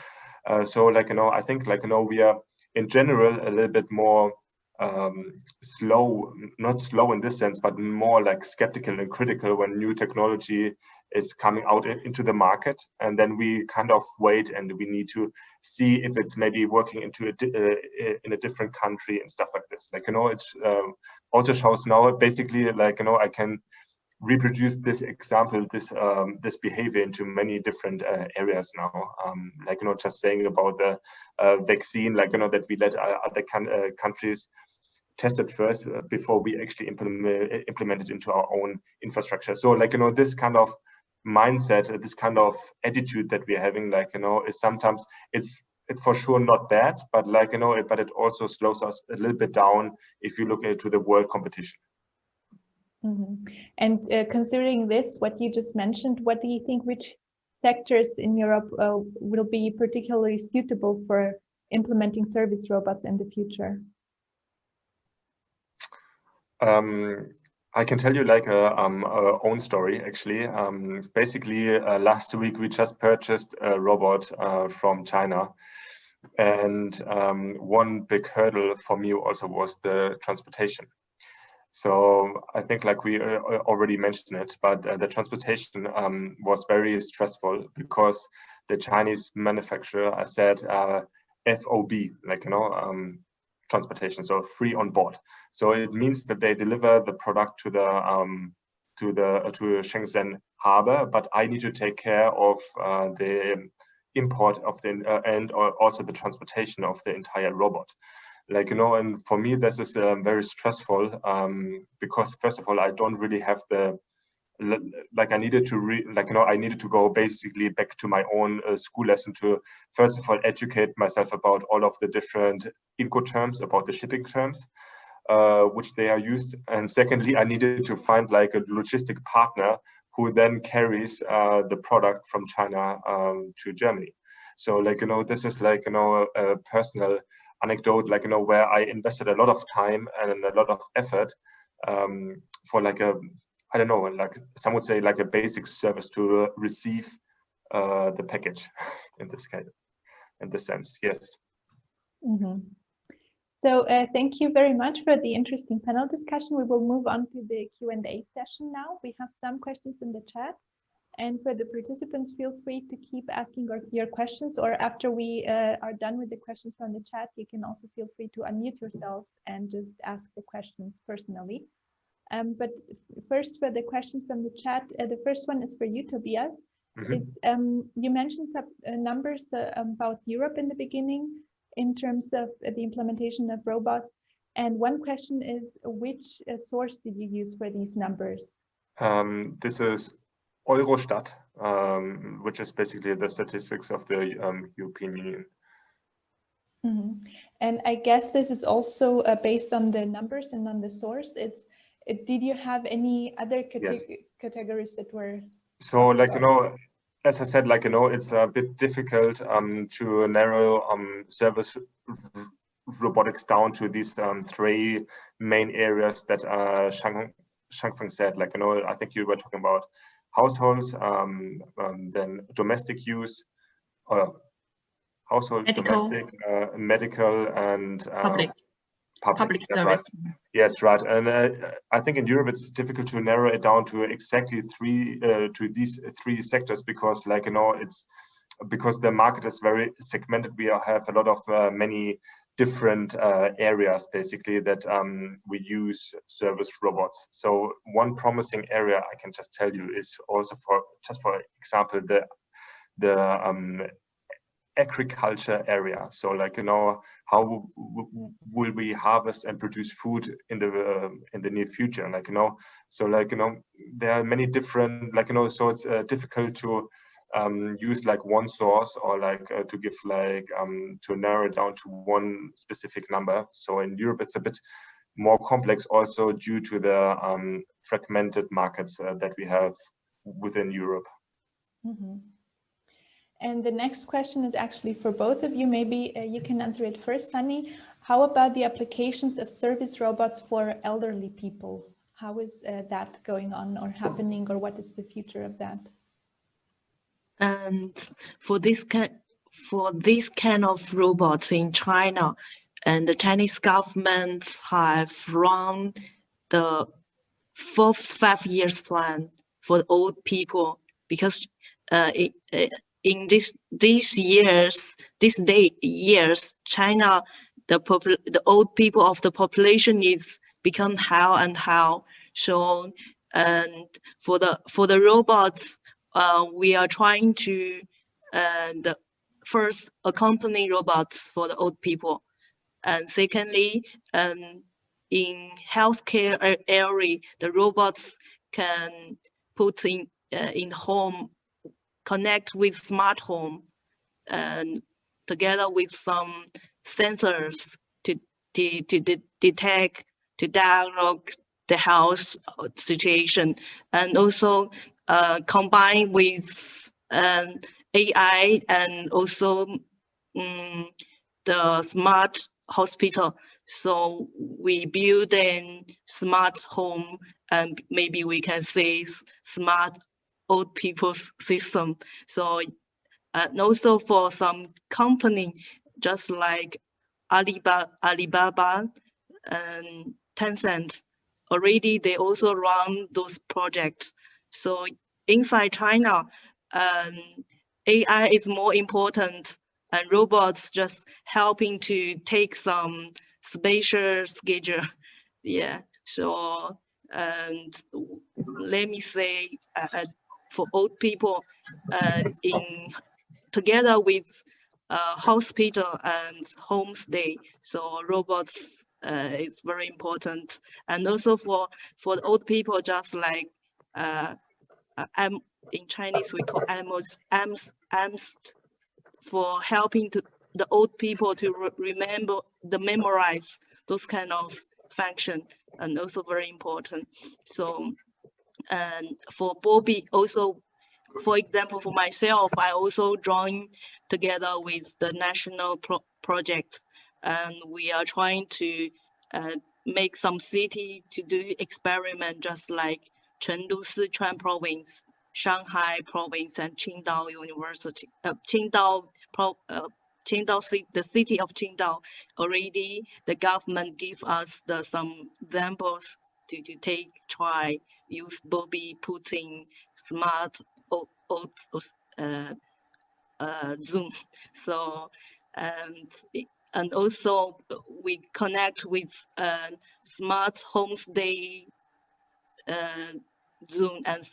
so like, you know, I think like, you know, we are in general a little bit more slow, not slow in this sense, but more like skeptical and critical when new technology is coming out into the market, and then we kind of wait and we need to see if it's maybe working into in a different country and stuff like this. Like, you know, it's also shows now basically, like, you know, I can reproduce this example, this behavior into many different areas now. Like, you know, just saying about the vaccine, like, you know, that we let other countries test it first before we actually implement it into our own infrastructure. So, like, you know, this kind of mindset, this kind of attitude that we're having, like, you know, is sometimes it's for sure not bad, but like, you know, but it also slows us a little bit down if you look into the world competition. Mm-hmm. And considering this, what you just mentioned, what do you think, which sectors in Europe will be particularly suitable for implementing service robots in the future? I can tell you like a own story, actually. Basically, last week we just purchased a robot from China. And one big hurdle for me also was the transportation. So I think, like we already mentioned it, but the transportation was very stressful because the Chinese manufacturer said FOB, like, you know, transportation, so free on board. So it means that they deliver the product to Shenzhen harbor, but I need to take care of the import of the and also the transportation of the entire robot. Like, you know, and for me this is very stressful because first of all I don't really have the like I needed to like, you know, I needed to go basically back to my own school lesson to first of all educate myself about all of the different Incoterms, about the shipping terms which they are used, and secondly I needed to find like a logistic partner who then carries the product from China to Germany. So, like, you know, this is like, you know, a personal anecdote, like, you know, where I invested a lot of time and a lot of effort for like a, I don't know, like some would say like a basic service to receive the package in this case, in this sense, yes. Mm-hmm. So thank you very much for the interesting panel discussion. We will move on to the Q&A session now. We have some questions in the chat. And for the participants, feel free to keep asking your questions, or after we are done with the questions from the chat, you can also feel free to unmute yourselves and just ask the questions personally. But first, for the questions from the chat, the first one is for you, Tobias. Mm-hmm. You mentioned some numbers about Europe in the beginning in terms of the implementation of robots. And one question is, which source did you use for these numbers? This is Eurostat, which is basically the statistics of the European Union. Mm-hmm. And I guess this is also based on the numbers and on the source. Did you have any other categories that were? So, like, you know, as I said, like, you know, it's a bit difficult to narrow service robotics down to these three main areas that Shangfeng said. Like, you know, I think you were talking about households, then domestic use, household, medical. Domestic, medical, and public service. Right. Yes, right. And I think in Europe it's difficult to narrow it down to exactly these three sectors because, like, you know, it's because the market is very segmented. We have a lot of many different areas basically that we use service robots. So one promising area I can just tell you is also for example the agriculture area. So, like, you know, how will we harvest and produce food in the near future? Like, you know, so, like, you know, there are many different, like, you know, so it's difficult to use like one source or like to give like to narrow it down to one specific number. So in Europe it's a bit more complex also due to the fragmented markets that we have within Europe. Mm-hmm. And the next question is actually for both of you. Maybe you can answer it first, Sunny. How about the applications of service robots for elderly people? How is that going on or happening, or what is the future of that? And for this kind of robots in China, and the Chinese government have run the 5 years plan for the old people, because in these years, China, the old people of the population needs become how and how. So, and for the robots, we are trying to first accompany robots for the old people, and secondly, in healthcare area, the robots can put in home, connect with smart home, and together with some sensors to detect, to diagnose the health situation, and also combine with AI, and also the smart hospital. So we build a smart home, and maybe we can say smart old people's system. So and also for some company, just like Alibaba and Tencent, already they also run those projects. So inside China, AI is more important, and robots just helping to take some spatial schedule. Yeah. So, and let me say, for old people, in together with hospital and homestay, so robots is very important. And also for the old people, just like in Chinese we call AMST, for helping the old people to remember, memorize those kind of function, and also very important. So, and for Bobby also, for example, for myself, I also joined together with the national project, and we are trying to make some city to do experiment, just like Chengdu, Sichuan province, Shanghai province, and Qingdao University, the city of Qingdao. Already the government give us some examples to try use Bobby, putting smart Zoom. So, and also we connect with smart homestay Zoom, and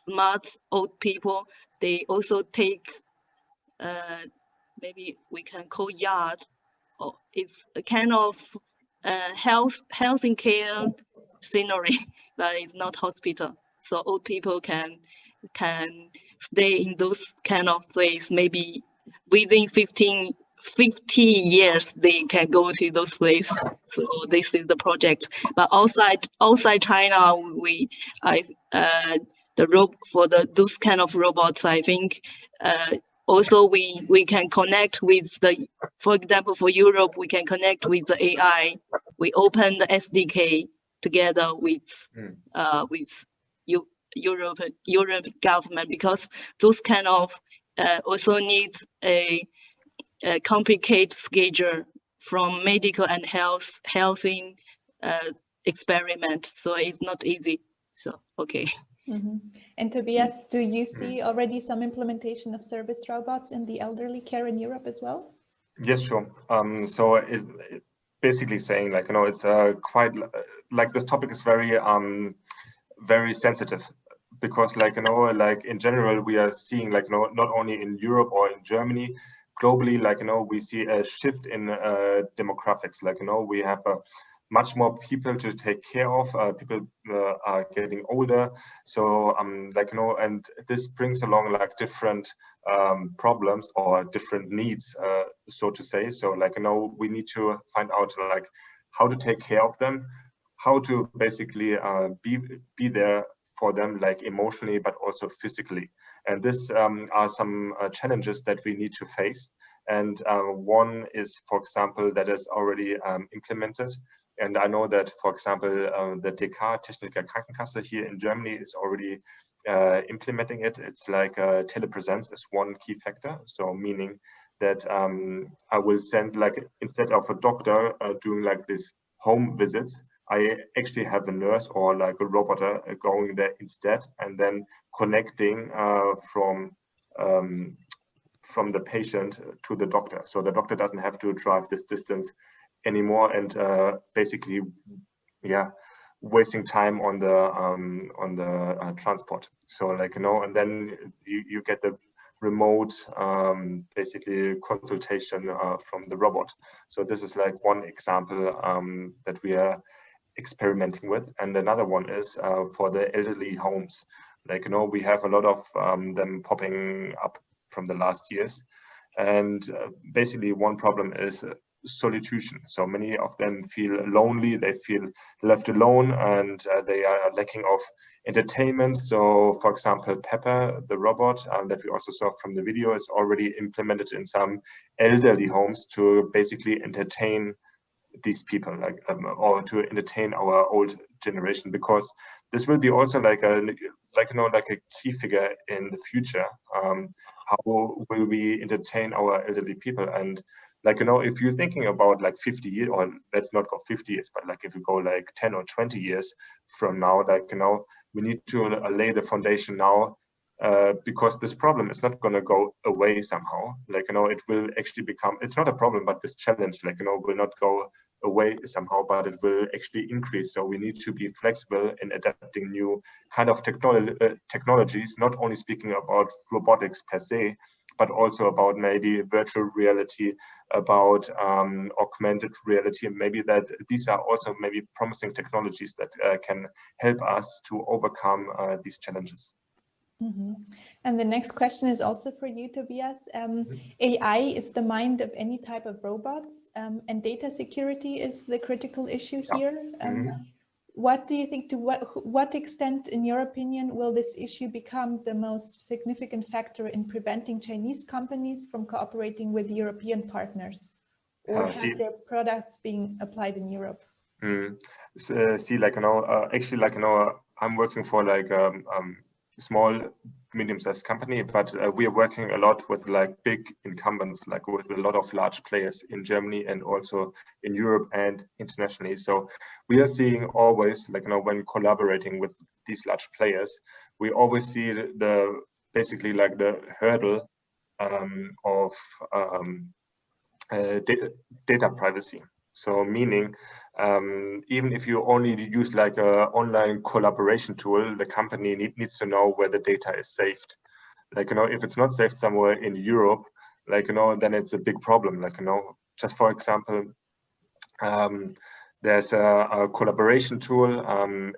smart old people. They also take maybe we can call yard, or it's a kind of health and care scenery, but it's not hospital. So old people can stay in those kind of place. Maybe within 50 years they can go to those places. So this is the project. But outside China, for those kind of robots, I think also we can connect with for example, for Europe, we can connect with the AI. We open the SDK together with Europe government, because those kind of also need a complicated schedule from medical and healthing experiment. So it's not easy. So, okay. Mm-hmm. And Tobias, do you see already some implementation of service robots in the elderly care in Europe as well? Yes, sure. So it basically saying, like, it's quite like this topic is very sensitive, because, like, like in general we are seeing, like, not only in Europe or in Germany, globally, like, we see a shift in demographics. Like, we have much more people to take care of. People are getting older, so like, and this brings along like different problems or different needs, so to say. So, like, we need to find out like how to take care of them, how to basically be there for them, like emotionally but also physically. And this are some challenges that we need to face. And one is, for example, that is already implemented. And I know that, for example, the DK Technische Krankenkasse here in Germany is already implementing it. It's like telepresence is one key factor. So meaning that I will send, like, instead of a doctor doing like this home visits, I actually have a nurse or like a robot going there instead, and then connecting from the patient to the doctor. So the doctor doesn't have to drive this distance anymore, and basically, yeah, wasting time on the transport. So, like, and then you get the remote basically consultation from the robot. So this is like one example that we are experimenting with. And another one is for the elderly homes. Like, we have a lot of them popping up from the last years. And basically one problem is solitude. So many of them feel lonely, they feel left alone, and they are lacking of entertainment. So, for example, Pepper, the robot that we also saw from the video, is already implemented in some elderly homes to basically entertain these people, like or to entertain our old generation, because this will be also like a key figure in the future. How will we entertain our elderly people? And like, if you're thinking about like 50 years, or let's not go 50 years, but like if you go like 10 or 20 years from now, like, we need to lay the foundation now, because this problem is not going to go away somehow. Like, it will actually become, it's not a problem, but this challenge, like, will not go away somehow, but it will actually increase. So we need to be flexible in adapting new kind of technologies, not only speaking about robotics per se, but also about maybe virtual reality, about augmented reality, and maybe that these are also maybe promising technologies that can help us to overcome these challenges. Mm-hmm. And the next question is also for you, Tobias. AI is the mind of any type of robots, and data security is the critical issue here. What do you think, to what extent, in your opinion, will this issue become the most significant factor in preventing Chinese companies from cooperating with European partners, or have their products being applied in Europe? So, like, actually, like, I'm working for like small medium-sized company, but we are working a lot with like big incumbents, like with a lot of large players in Germany and also in Europe and internationally. So we are seeing always, like, when collaborating with these large players, we always see the basically like the hurdle of data privacy. So meaning, even if you only use like a online collaboration tool, the company needs to know where the data is saved. Like, if it's not saved somewhere in Europe, like, then it's a big problem. Like, just for example, there's a collaboration tool.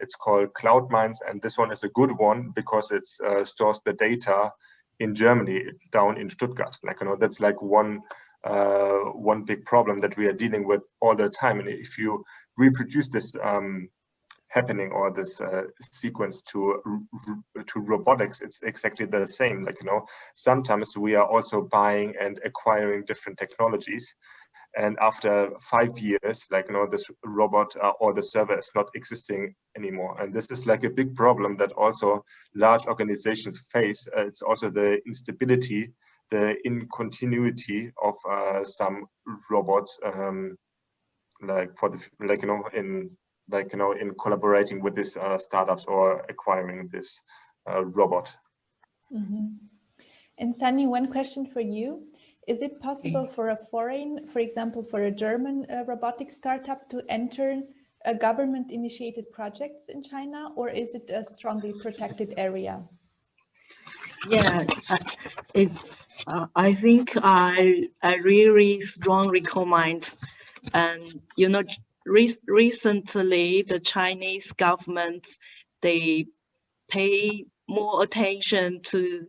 It's called CloudMinds, and this one is a good one because it stores the data in Germany, down in Stuttgart. Like, that's like one big problem that we are dealing with all the time. And if you reproduce this happening or this sequence to robotics, it's exactly the same. Like, sometimes we are also buying and acquiring different technologies, and after 5 years, like, this robot or the server is not existing anymore. And this is like a big problem that also large organizations face. It's also the instability, the incontinuity of some robots, like for the in collaborating with these startups or acquiring this robot. Mm-hmm. And Sunny, one question for you. Is it possible for a foreign, for example, for a German robotics startup to enter a government-initiated projects in China, or is it a strongly protected area? Yeah, I think I really strongly recommend, and recently the Chinese government, they pay more attention to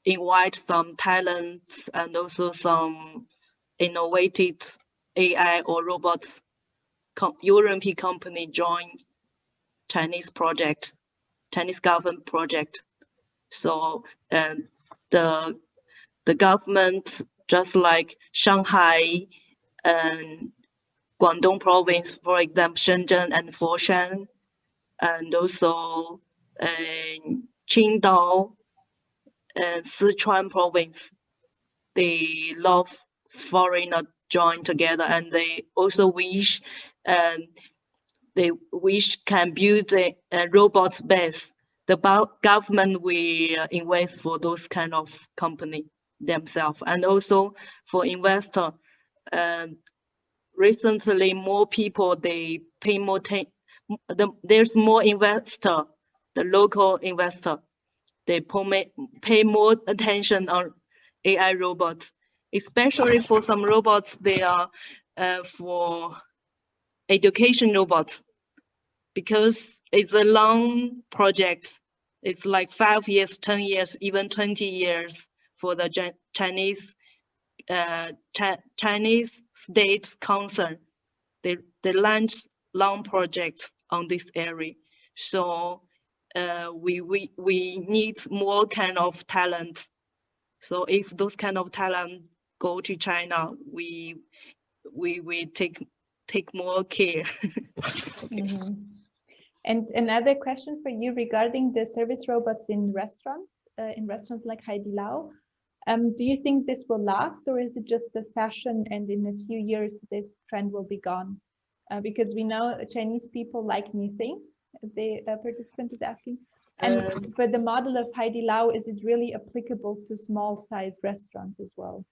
invite some talents and also some innovative AI or robots European company join Chinese government project. So the government, just like Shanghai and Guangdong province, for example, Shenzhen and Foshan, and also Qingdao Sichuan province. They love foreigner join together, and they also wish can build a robot base. The government will invest for those kind of company themselves, and also for investor. Recently, more people they pay more. There's more investor, the local investor. They pay more attention on AI robots, especially for some robots. They are for education robots, because it's a long project. It's like 5 years, 10 years, even 20 years for the Chinese state council. They launch long projects on this area. So we need more kind of talent. So if those kind of talent go to China, we take more care. Okay. And another question for you regarding the service robots in restaurants like Haidi Lao. Do you think this will last, or is it just a fashion and in a few years this trend will be gone? Because we know Chinese people like new things, the participant is asking. And for the model of Haidi Lao, is it really applicable to small size restaurants as well?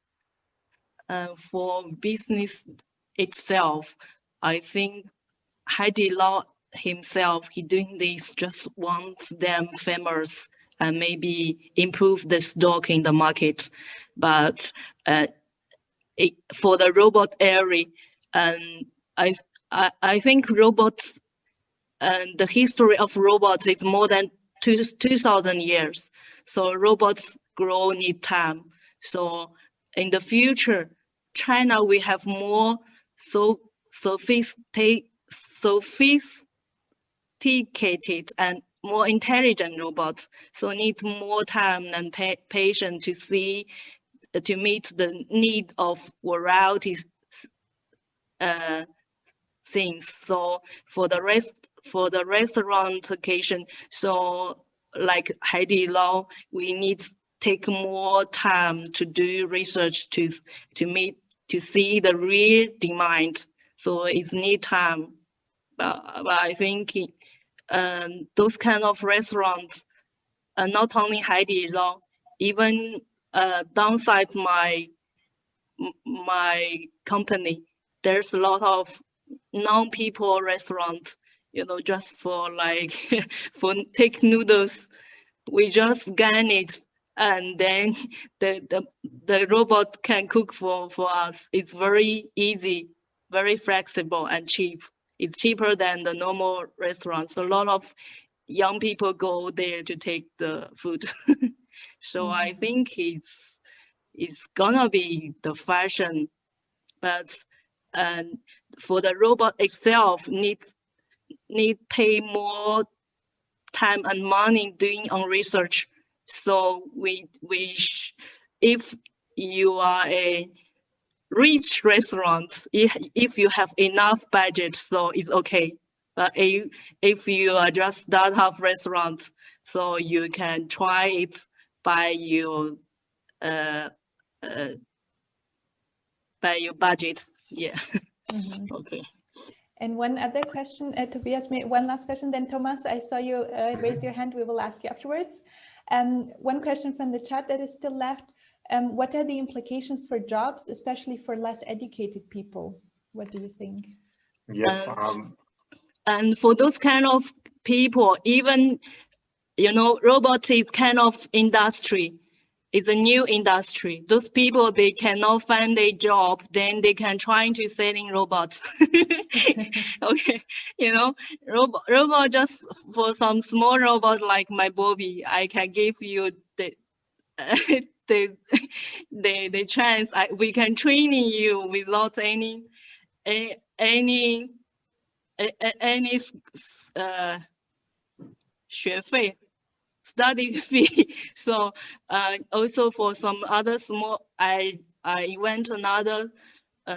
For business itself, I think Haidi Lao himself, he doing this just wants them famous and maybe improve the stock in the market. But for the robot area, and I think robots and the history of robots is more than 2,000 years. So robots grow need time. So in the future, China will have more sophisticated and more intelligent robots. So need more time and patience to meet the need of varieties things. So for the restaurant occasion, so like Haidi Lao, we need to take more time to do research to see the real demand. So it's need time. But I think those kind of restaurants, not only Haidi Lao, even downside my company, there's a lot of non-people restaurants, just for like for take noodles. We just scan it, and then the robot can cook for us. It's very easy, very flexible and cheap. It's cheaper than the normal restaurants. A lot of young people go there to take the food. So I think it's gonna be the fashion, but for the robot itself need pay more time and money doing on research. So if you are a rich restaurant, if you have enough budget, so it's okay. But if you are just startup restaurant, so you can try it by your budget. Yeah. Okay. And one other question, Tobias, one last question, then Thomas, I saw you raise your hand, we will ask you afterwards. One question from the chat that is still left. What are the implications for jobs, especially for less educated people? What do you think? Yes. And for those kind of people, even, robotics kind of industry is a new industry. Those people, they cannot find a job, then they can try to selling robots. Okay, robot just for some small robot like my Bobby, I can give you the the chance. We can train you without any study fee. So also for some other small, I invent another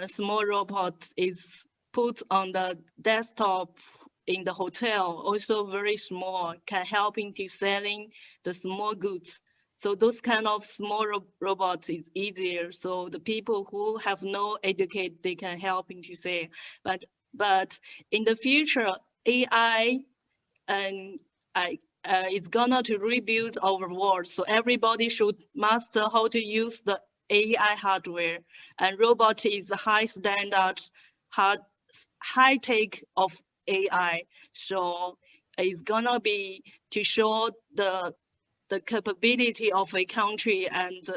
small robot is put on the desktop in the hotel, also very small, can help into selling the small goods. So those kind of small robots is easier. So the people who have no educate, they can help into say, but in the future, AI and is gonna to rebuild our world. So everybody should master how to use the AI hardware, and robot is a high standard, high tech of AI. So it's gonna be to show the capability of a country and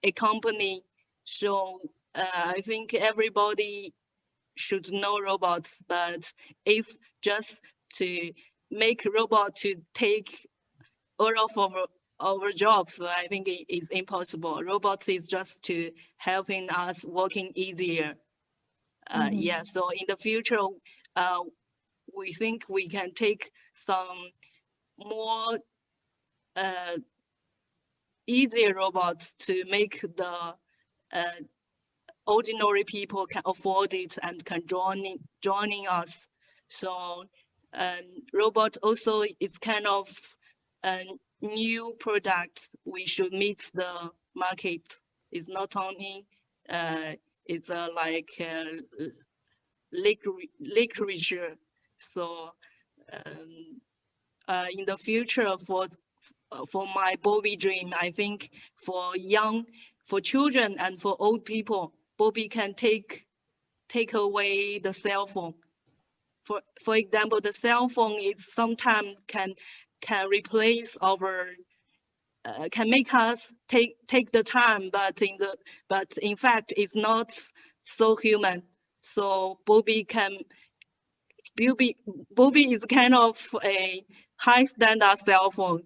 a company. So I think everybody should know robots, but if just to make robot to take all of our jobs, I think it is impossible. Robots is just to helping us working easier. Yeah, so in the future, we think we can take some more easier robots to make the ordinary people can afford it and can joining us. So robot also is kind of a new product. We should meet the market. It's not only it's like literature. So in the future, for my Bobby dream, I think for children and for old people, Bobby can take away the cell phone. For example, the cell phone is sometimes can replace our can make us take the time, but in fact it's not so human. So Bobby is kind of a high standard cell phone,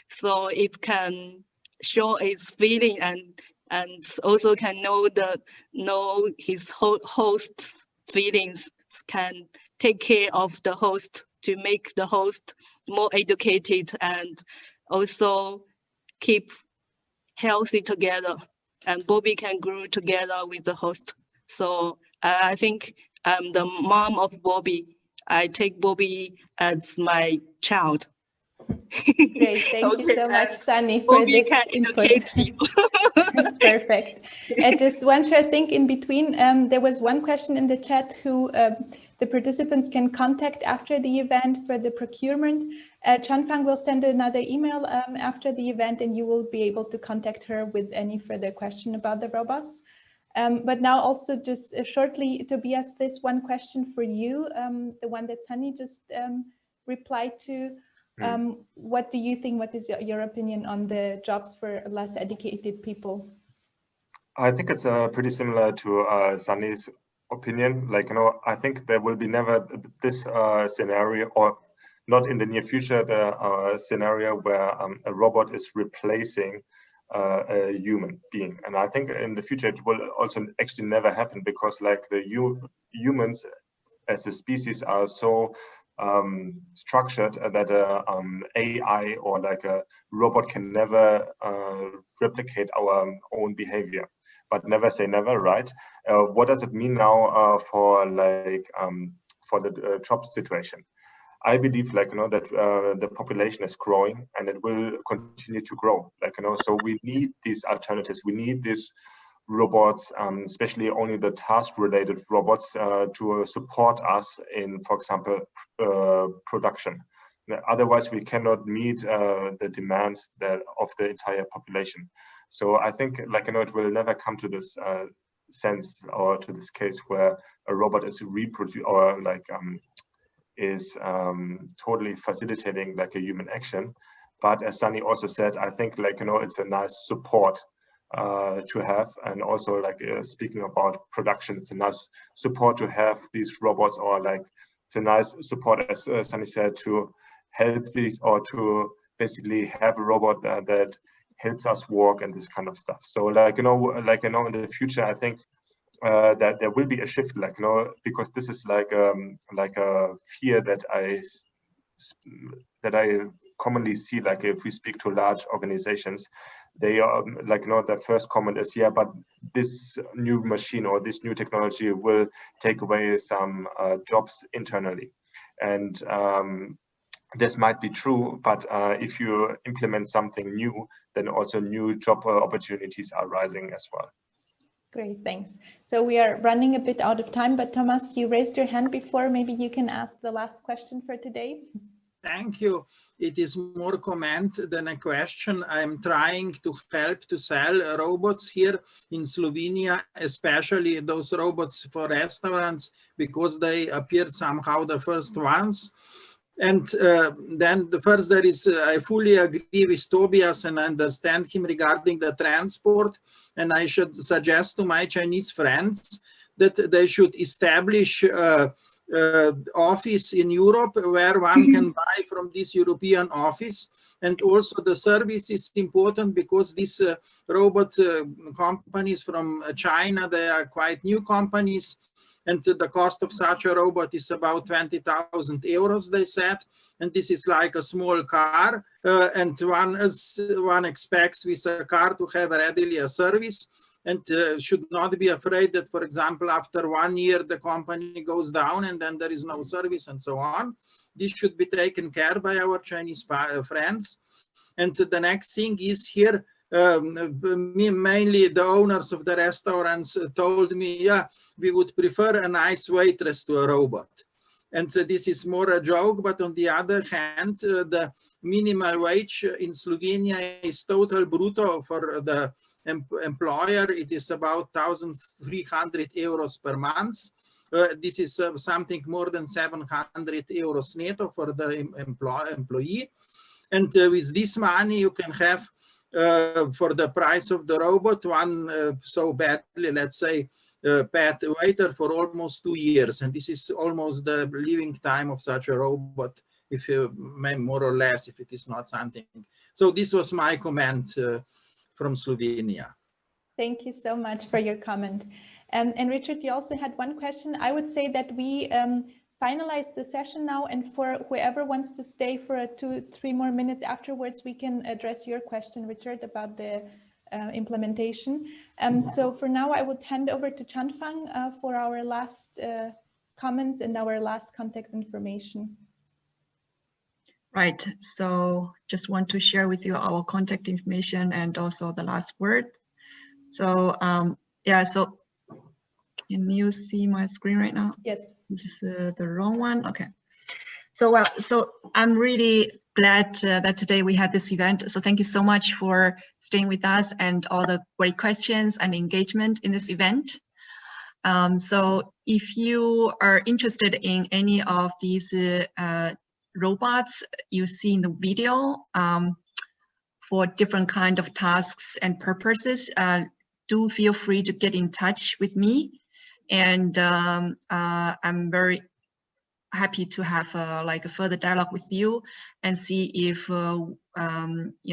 so it can show its feeling and also can know his host's feelings, can take care of the host to make the host more educated and also keep healthy together, and Bobby can grow together with the host. So I think I'm the mom of Bobby. I take Bobby as my child. Great, thank you so much, Sunny, for Bobby this can input. educate you. Perfect. Just one short thing in between. There was one question in the chat who the participants can contact after the event for the procurement. Chanfang will send another email after the event, and you will be able to contact her with any further question about the robots. But now also just shortly, Tobias, this one question for you, the one that Sunny just replied to. What do you think? What is your opinion on the jobs for less educated people? I think it's pretty similar to Sunny's opinion. Like, I think there will be never this scenario, or not in the near future, the scenario where a robot is replacing a human being. And I think in the future it will also actually never happen, because like the humans as a species are so structured that AI or like a robot can never replicate our own behavior. But never say never, right? What does it mean now for like for the job situation? I believe, like, that the population is growing and it will continue to grow. Like, so we need these alternatives. We need these robots, especially only the task-related robots, to support us in, for example, production. Otherwise, we cannot meet the demands of the entire population. So I think, like, it will never come to this sense or to this case where a robot is or like is totally facilitating like a human action. But as Sunny also said, I think, like, it's a nice support to have. And also, like, speaking about production, it's a nice support to have these robots, or like it's a nice support, as Sunny said, to help these, or to basically have a robot that helps us work and this kind of stuff. So, like, in the future, I think that there will be a shift, like, because this is like a fear that I commonly see. Like, if we speak to large organizations, they are like, the first comment is, yeah, but this new machine or this new technology will take away some jobs internally. And this might be true, but if you implement something new, then also new job opportunities are rising as well. Great, thanks. So we are running a bit out of time, but Thomas, you raised your hand before. Maybe you can ask the last question for today. Thank you. It is more comment than a question. I'm trying to help to sell robots here in Slovenia, especially those robots for restaurants, because they appeared somehow the first ones. And then the first there is, I fully agree with Tobias and understand him regarding the transport. And I should suggest to my Chinese friends that they should establish office in Europe where one can buy from this European office. And also the service is important because these robot companies from China, they are quite new companies. And the cost of such a robot is about 20,000 euros, they said. And this is like a small car. And one expects with a car to have readily a service. And should not be afraid that, for example, after 1 year, the company goes down and then there is no service and so on. This should be taken care by our Chinese friends. And the next thing is here, mainly the owners of the restaurants told me, yeah, we would prefer a nice waitress to a robot. And this is more a joke, but on the other hand, the minimal wage in Slovenia is total brutto for the employer. It is about 1,300 euros per month. This is something more than 700 euros netto for the employee. And with this money, you can have for the price of the robot, one so badly, let's say, paid waiter for almost 2 years. And this is almost the living time of such a robot, if you may, more or less, if it is not something. So this was my comment from Slovenia. Thank you so much for your comment. And Richard, you also had one question. I would say that we finalize the session now, and for whoever wants to stay for 2-3 more minutes afterwards, we can address your question, Richard, about the implementation. So for now, I would hand over to Chanfang for our last comments and our last contact information. Right, so just want to share with you our contact information and also the last word. So yeah, so can you see my screen right now? Yes. This is the wrong one. Okay. So so I'm really glad that today we had this event. So thank you so much for staying with us and all the great questions and engagement in this event. So if you are interested in any of these robots you see in the video for different kind of tasks and purposes, do feel free to get in touch with me. And I'm very happy to have like a further dialogue with you and see if you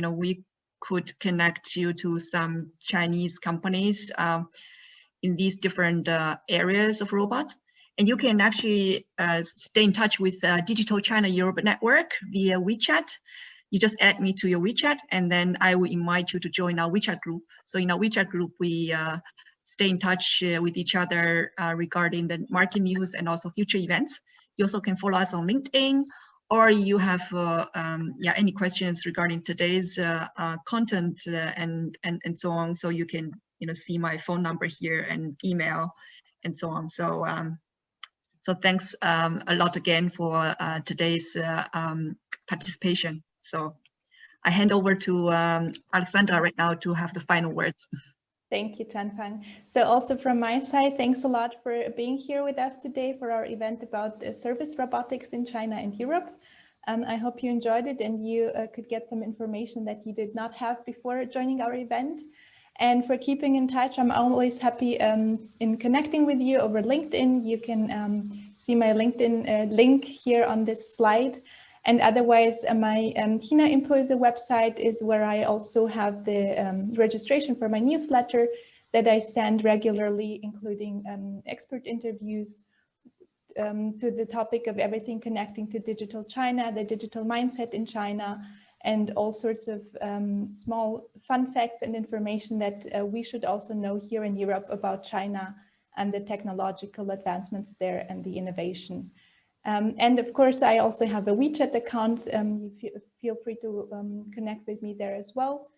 know, we could connect you to some Chinese companies in these different areas of robots. And you can actually stay in touch with Digital China Europe Network via WeChat. You just add me to your WeChat, and then I will invite you to join our WeChat group. So in our WeChat group, we stay in touch with each other regarding the market news and also future events. You also can follow us on LinkedIn, or you have yeah, any questions regarding today's content and so on. So you can, you know, see my phone number here and email and so on. So so thanks a lot again for today's participation. So I hand over to Alexandra right now to have the final words. Thank you, Chanfang. So also from my side, thanks a lot for being here with us today for our event about service robotics in China and Europe. I hope you enjoyed it and you could get some information that you did not have before joining our event. And for keeping in touch, I'm always happy in connecting with you over LinkedIn. You can see my LinkedIn link here on this slide. And otherwise, my China Impulse website is where I also have the registration for my newsletter that I send regularly, including expert interviews to the topic of everything connecting to digital China, the digital mindset in China, and all sorts of small fun facts and information that we should also know here in Europe about China and the technological advancements there and the innovation. And of course, I also have a WeChat account. Feel free to connect with me there as well.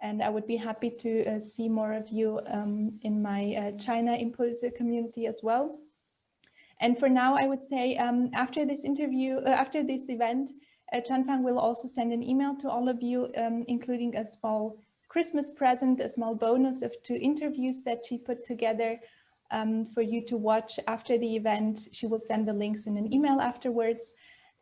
And I would be happy to see more of you in my China Impulse community as well. And for now, I would say after this interview, after this event, Chanfang will also send an email to all of you, including a small Christmas present, a small bonus of 2 interviews that she put together for you to watch after the event. She will send the links in an email afterwards.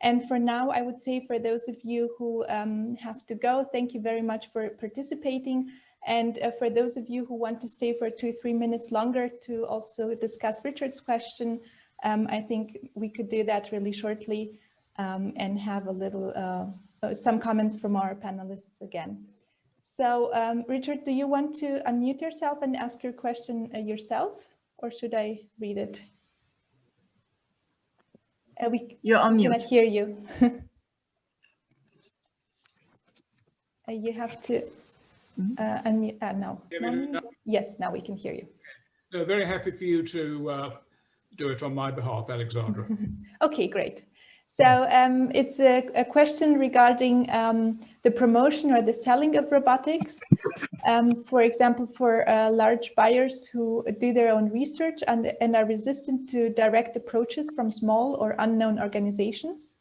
And for now, I would say for those of you who have to go, thank you very much for participating. And for those of you who want to stay for 2-3 minutes longer to also discuss Richard's question, I think we could do that really shortly and have a little, some comments from our panelists again. So Richard, do you want to unmute yourself and ask your question yourself, or should I read it? You're on mute. Cannot hear you. You have to unmute. No. Yes, now we can hear you. No, very happy for you to do it on my behalf, Alexandra. Okay, great. So it's a question regarding the promotion or the selling of robotics. For example, for large buyers who do their own research and are resistant to direct approaches from small or unknown organizations.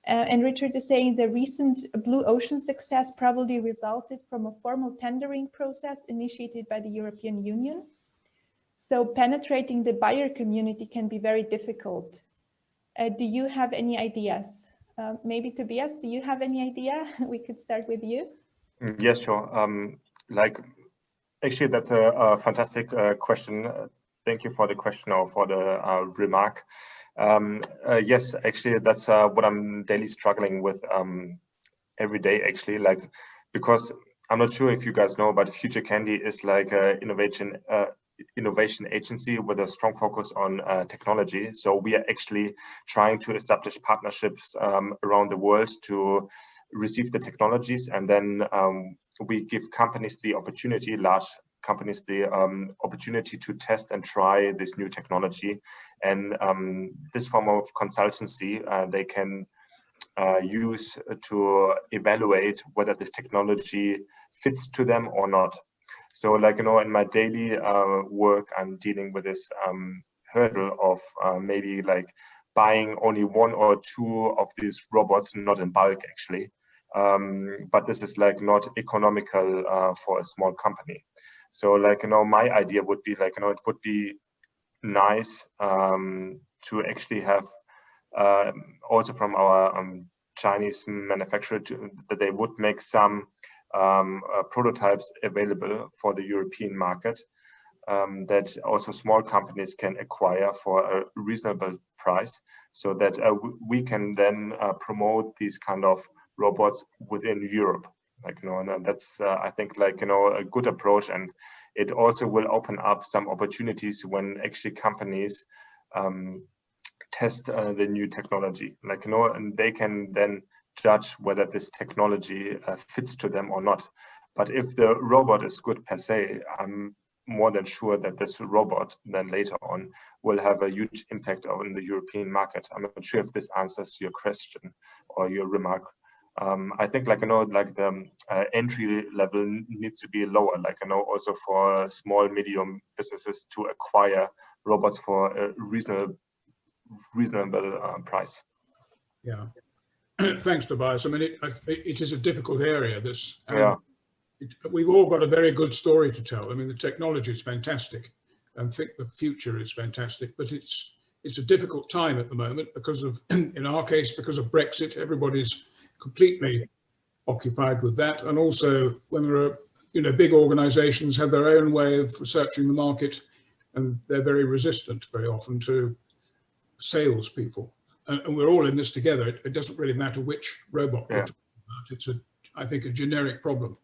And Richard is saying the recent Blue Ocean success probably resulted from a formal tendering process initiated by the European Union. So penetrating the buyer community can be very difficult. Do you have any ideas? Maybe Tobias, do you have any idea? We could start with you. Yes, sure. Actually, that's a fantastic question. Thank you for the question or for the remark. Yes, actually, that's what I'm daily struggling with every day, actually, because I'm not sure if you guys know, but Future Candy is like an innovation agency with a strong focus on technology. So we are actually trying to establish partnerships around the world to receive the technologies, and then we give companies the opportunity, large companies, the opportunity to test and try this new technology. And this form of consultancy they can use to evaluate whether this technology fits to them or not. So in my daily work, I'm dealing with this hurdle of maybe buying only 1 or 2 of these robots, not in bulk actually. But this is not economical for a small company. So my idea would be it would be nice to actually have also from our Chinese manufacturer that they would make some prototypes available for the European market that also small companies can acquire for a reasonable price, so that we can then promote these kind of robots within Europe. And that's I think a good approach, and it also will open up some opportunities when actually companies test the new technology, and they can then judge whether this technology fits to them or not. But if the robot is good per se, I'm more than sure that this robot then later on will have a huge impact on the European market. I'm not sure if this answers your question or your remark. I think the entry level needs to be lower, also for small, medium businesses to acquire robots for a reasonable price. Yeah. Thanks, Tobias. I mean, it is a difficult area. We've all got a very good story to tell. I mean, the technology is fantastic, and I think the future is fantastic. But it's a difficult time at the moment because of, in our case, because of Brexit. Everybody's completely occupied with that, and also when there are, big organisations have their own way of researching the market, and they're very resistant very often to salespeople. And we're all in this together. It doesn't really matter which robot we're talking about. It's I think, a generic problem.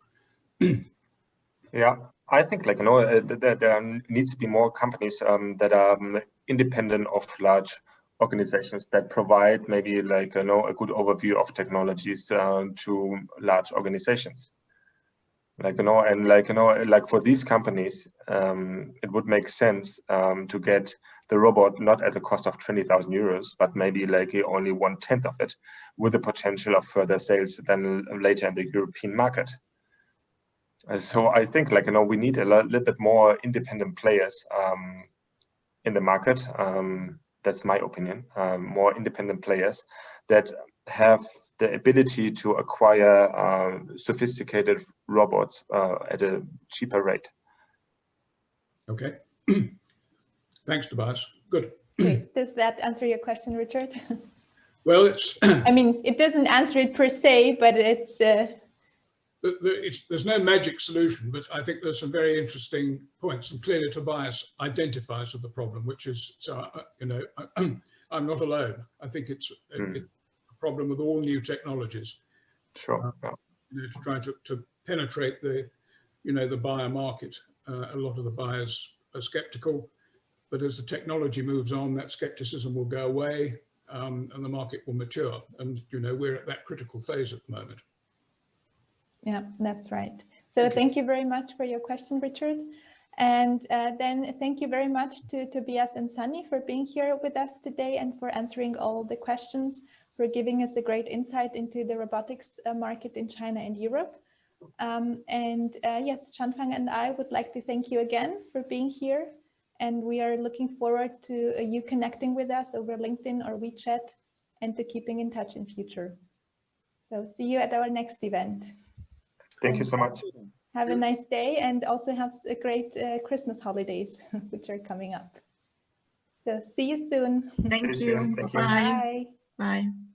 Yeah, I think there needs to be more companies that are independent of large organizations that provide maybe a good overview of technologies to large organizations. For these companies, it would make sense to get the robot not at a cost of 20,000 euros, but maybe like only 1/10 of it, with the potential of further sales then later in the European market. So I think like, we need a little bit more independent players in the market. That's my opinion. More independent players that have the ability to acquire sophisticated robots at a cheaper rate. Okay. Thanks, Tobias. Good. Great. Does that answer your question, Richard? Well, it's. I mean, it doesn't answer it per se, but it's. There's no magic solution, but I think there's some very interesting points, and clearly Tobias identifies with the problem, which is, so I'm not alone. I think it's a problem with all new technologies. Sure. To try to penetrate the buyer market. A lot of the buyers are skeptical, but as the technology moves on, that skepticism will go away, and the market will mature. And we're at that critical phase at the moment. Yeah, that's right. So thank you very much for your question, Richard. And then thank you very much to Tobias and Sunny for being here with us today and for answering all the questions, for giving us a great insight into the robotics market in China and Europe. Yes, Chanfang and I would like to thank you again for being here. And we are looking forward to you connecting with us over LinkedIn or WeChat and to keeping in touch in future. So see you at our next event. Thank you so much. Have a nice day and also have a great Christmas holidays, which are coming up. So see you soon. Thank you. Thank you. Bye. Bye. Bye.